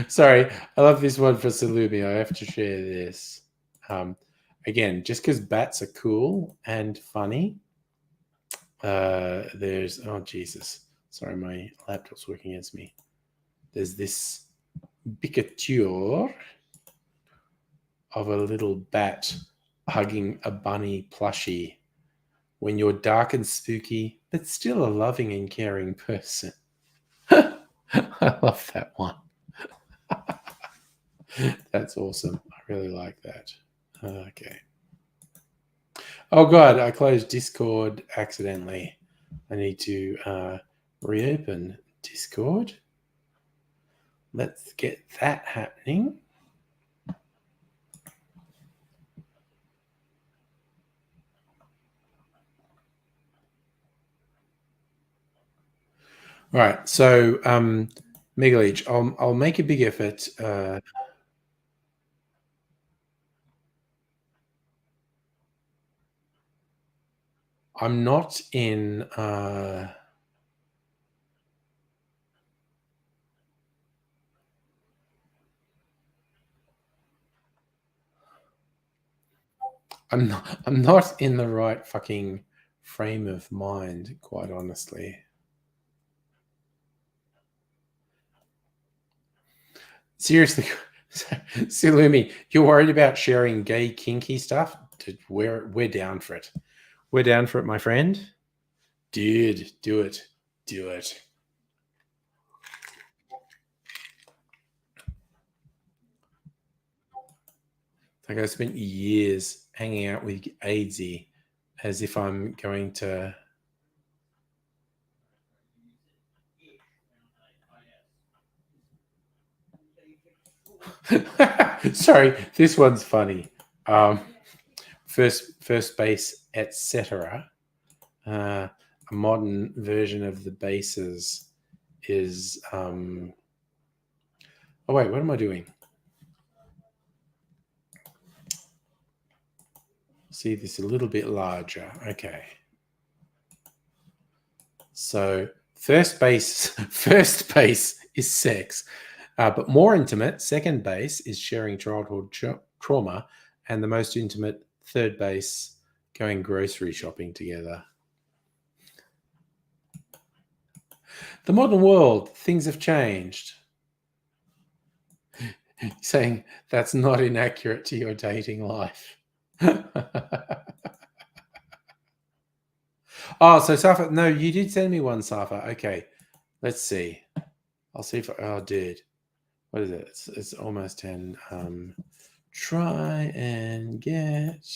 Sorry, I love this one for Salumi. I have to share this. Again, just because bats are cool and funny. There's Jesus. Sorry, my laptop's working against me. There's this picture of a little bat hugging a bunny plushie when you're dark and spooky, but still a loving and caring person. I love that one. That's awesome. I really like that. Okay. Oh God, I closed Discord accidentally. I need to reopen Discord. Let's get that happening. All right. So, Megaleech, I'll make a big effort. I'm not in. I'm not in the right fucking frame of mind, quite honestly. Seriously, Silumi, you're worried about sharing gay kinky stuff? We're down for it. We're down for it, my friend. Dude, do it. Do it. Like I spent years hanging out with AIDSy as if I'm going to. Sorry, this one's funny. First base, etc. A modern version of the bases is. Oh wait, what am I doing? See this a little bit larger. Okay. So first base is sex, but more intimate. Second base is sharing childhood trauma, and the most intimate third base going grocery shopping together. The modern world, things have changed. Saying that's not inaccurate to your dating life. Oh, so Safa, no, you did send me one, Safa. Okay, let's see. I'll see if I did. What is it? It's almost 10. Try and get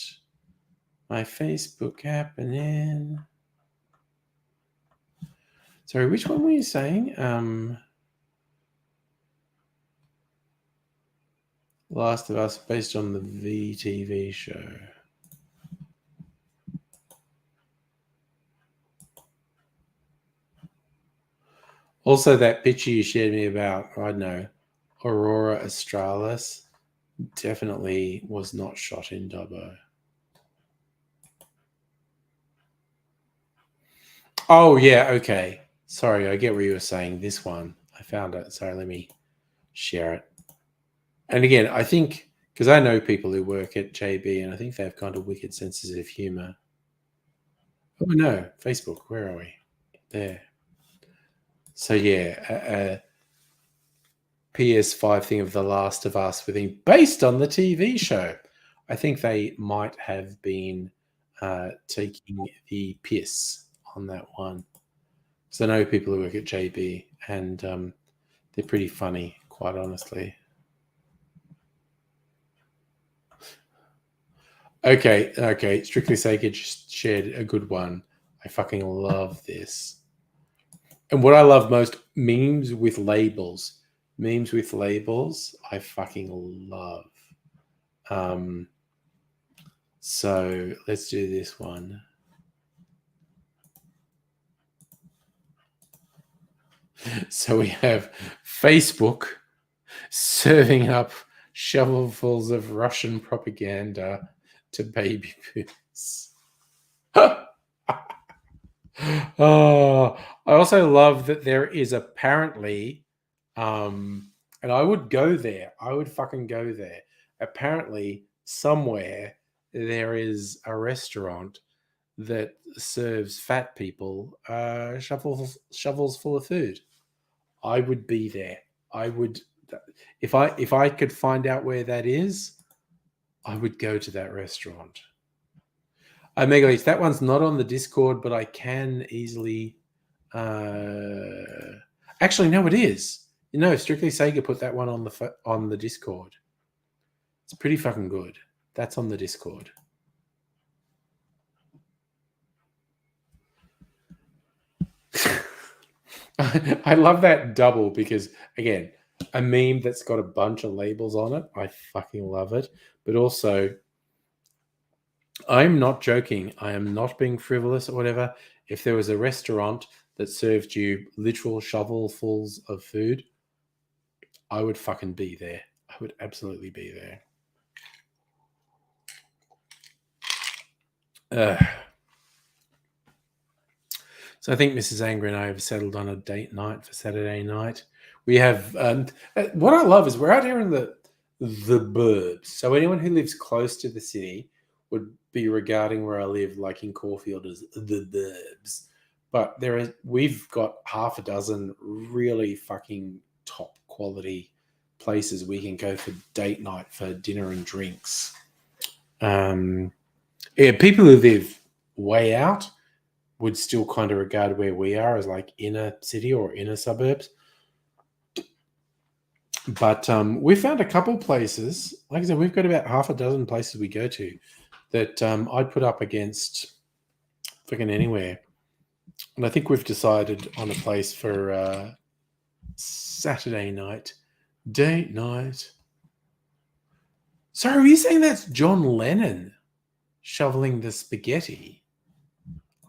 my Facebook happening. Sorry, which one were you saying? Last of Us, based on the VTV show. Also, that picture you shared me about, I don't know, Aurora Australis, definitely was not shot in Dubbo. Oh, yeah, okay. Sorry, I get what you were saying. This one, I found it. Sorry, let me share it. And again, I think, because I know people who work at JB, and I think they have kind of wicked senses of humor. Oh, no, Facebook, where are we? There. So, yeah, PS5 thing of The Last of Us within, based on the TV show. I think they might have been taking the piss on that one. So I know people who work at JB, and they're pretty funny, quite honestly. Okay. Strictly Sacred just shared a good one. I fucking love this. And what I love most, memes with labels. Memes with labels, I fucking love. So let's do this one. So we have Facebook serving up shovelfuls of Russian propaganda to baby boomers. Oh, I also love that there is apparently, and I would go there. I would fucking go there. Apparently, somewhere there is a restaurant that serves fat people shovels full of food. I would be there. I would, if I could find out where that is, I would go to that restaurant. Megaleech, that one's not on the Discord, but I can easily. Actually, no, it is. You know, Strictly Sega put that one on the Discord. It's pretty fucking good. That's on the Discord. I love that double because, again, a meme that's got a bunch of labels on it. I fucking love it. But also, I'm not joking. I am not being frivolous or whatever. If there was a restaurant that served you literal shovelfuls of food, I would fucking be there. I would absolutely be there. So I think Mrs. Anger and I have settled on a date night for Saturday night. We have what I love is we're out here in the burbs. So anyone who lives close to the city would be regarding where I live, like in Caulfield, as the burbs. But we've got half a dozen really fucking top quality places we can go for date night for dinner and drinks. People who live way out would still kind of regard where we are as like inner city or inner suburbs. But we found a couple places. Like I said, we've got about half a dozen places we go to that I'd put up against freaking anywhere. And I think we've decided on a place for Saturday night, date night. Sorry, were you saying that's John Lennon shoveling the spaghetti?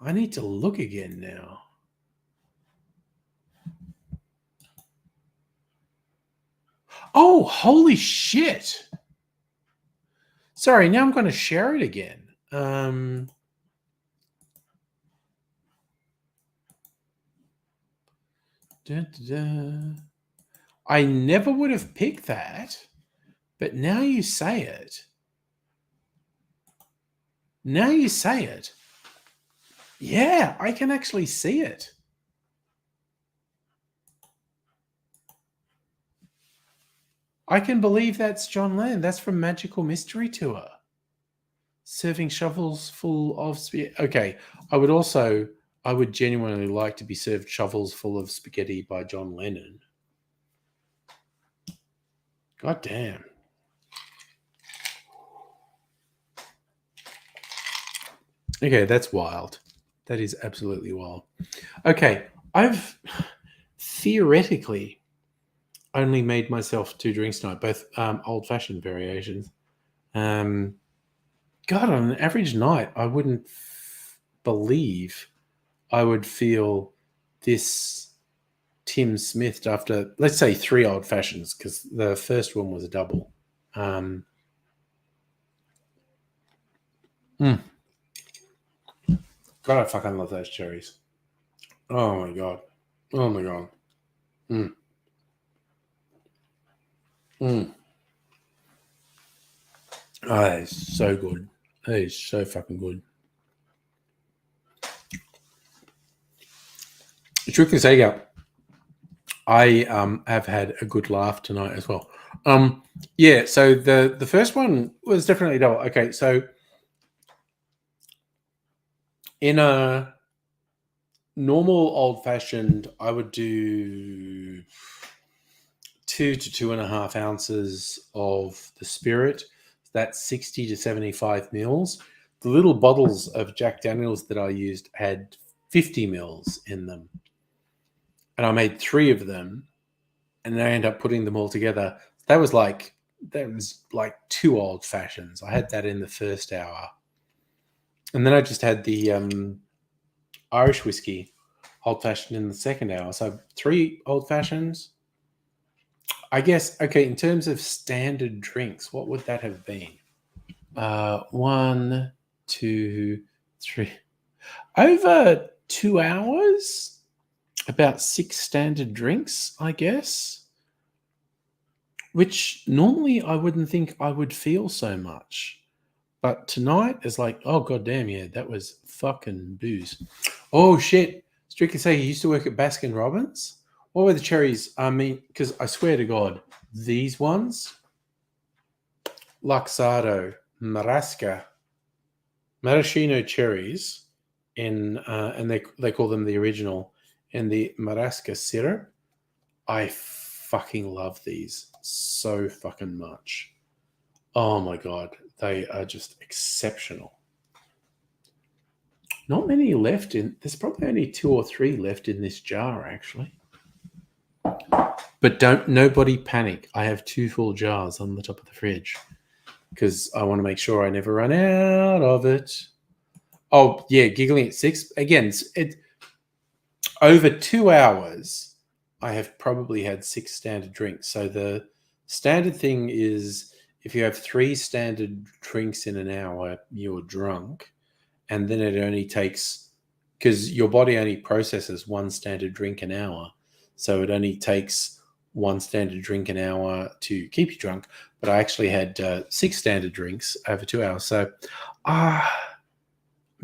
I need to look again now. Oh, holy shit. Sorry, now I'm going to share it again. I never would have picked that, but now you say it. Yeah, I can actually see it. I can believe that's John Lennon. That's from Magical Mystery Tour. Serving shovels full of spaghetti. Okay, I would genuinely like to be served shovels full of spaghetti by John Lennon. God damn. Okay, that's wild. That is absolutely wild. Okay, I've theoretically only made myself 2 drinks tonight, both old-fashioned variations. God, on an average night, I wouldn't believe I would feel this Tim Smith after, let's say, 3 old-fashions, because the first one was a double. God, I fucking love those cherries. Oh, my God. Oh, my God. Oh, that is so good. That is so fucking good. Truth to say, I have had a good laugh tonight as well. Yeah, so the first one was definitely double. Okay, so in a normal old-fashioned, I would do 2 to 2.5 ounces of the spirit. That's 60 to 75 mils. The little bottles of Jack Daniels that I used had 50 mils in them. And I made 3 of them, and then I ended up putting them all together. That was like 2 old fashions. I had that in the first hour. And then I just had the Irish whiskey old fashioned in the second hour. So 3 old fashions. I guess, okay, in terms of standard drinks, what would that have been? 1, 2, 3. Over 2 hours, about 6 standard drinks, I guess. Which normally I wouldn't think I would feel so much. But tonight is like, oh, goddamn, yeah, that was fucking booze. Oh, shit. Strictly say he used to work at Baskin Robbins. What were the cherries? I mean, because I swear to God, these ones, Luxardo, Marasca, maraschino cherries, and they call them the original, and the Marasca syrup. I fucking love these so fucking much. Oh my God, they are just exceptional. Not many left there's probably only 2 or 3 left in this jar, actually. But nobody panic. I have 2 full jars on the top of the fridge because I want to make sure I never run out of it. Oh, yeah, giggling at 6. Again, over 2 hours, I have probably had 6 standard drinks. So the standard thing is if you have 3 standard drinks in an hour, you're drunk. And then it only takes, because your body only processes 1 standard drink an hour. So it only takes 1 standard drink an hour to keep you drunk. But I actually had 6 standard drinks over 2 hours. So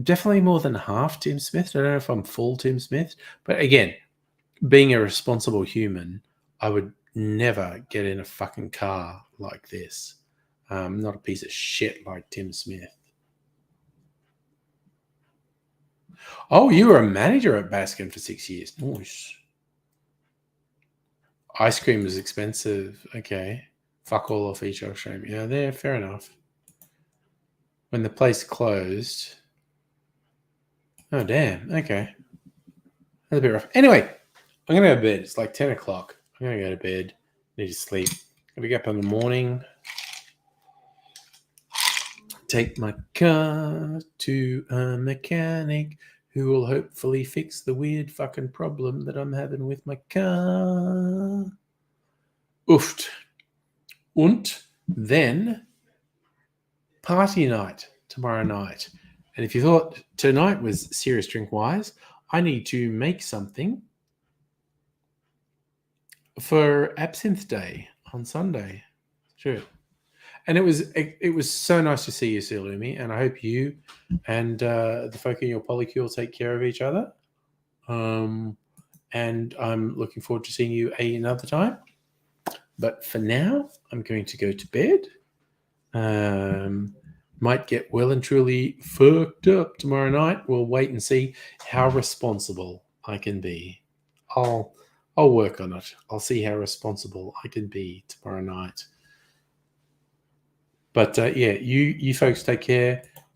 definitely more than half Tim Smith. I don't know if I'm full Tim Smith. But again, being a responsible human, I would never get in a fucking car like this. Not a piece of shit like Tim Smith. Oh, you were a manager at Baskin for 6 years. Nice. Ice cream was expensive. Okay. Fuck all off each ice cream. Yeah, there, fair enough. When the place closed. Oh, damn. Okay. That's a bit rough. Anyway, I'm going to go to bed. It's like 10 o'clock. I'm going to go to bed. Need to sleep. Got to get up in the morning. Take my car to a mechanic who will hopefully fix the weird fucking problem that I'm having with my car. Oofed. Und then party night tomorrow night. And if you thought tonight was serious drink-wise, I need to make something for Absinthe Day on Sunday. Sure. And it was so nice to see you, Silumi, and I hope you and the folk in your polycule take care of each other. And I'm looking forward to seeing you another time. But for now, I'm going to go to bed. Might get well and truly fucked up tomorrow night. We'll wait and see how responsible I can be. I'll work on it. I'll see how responsible I can be tomorrow night. But yeah, you folks take care.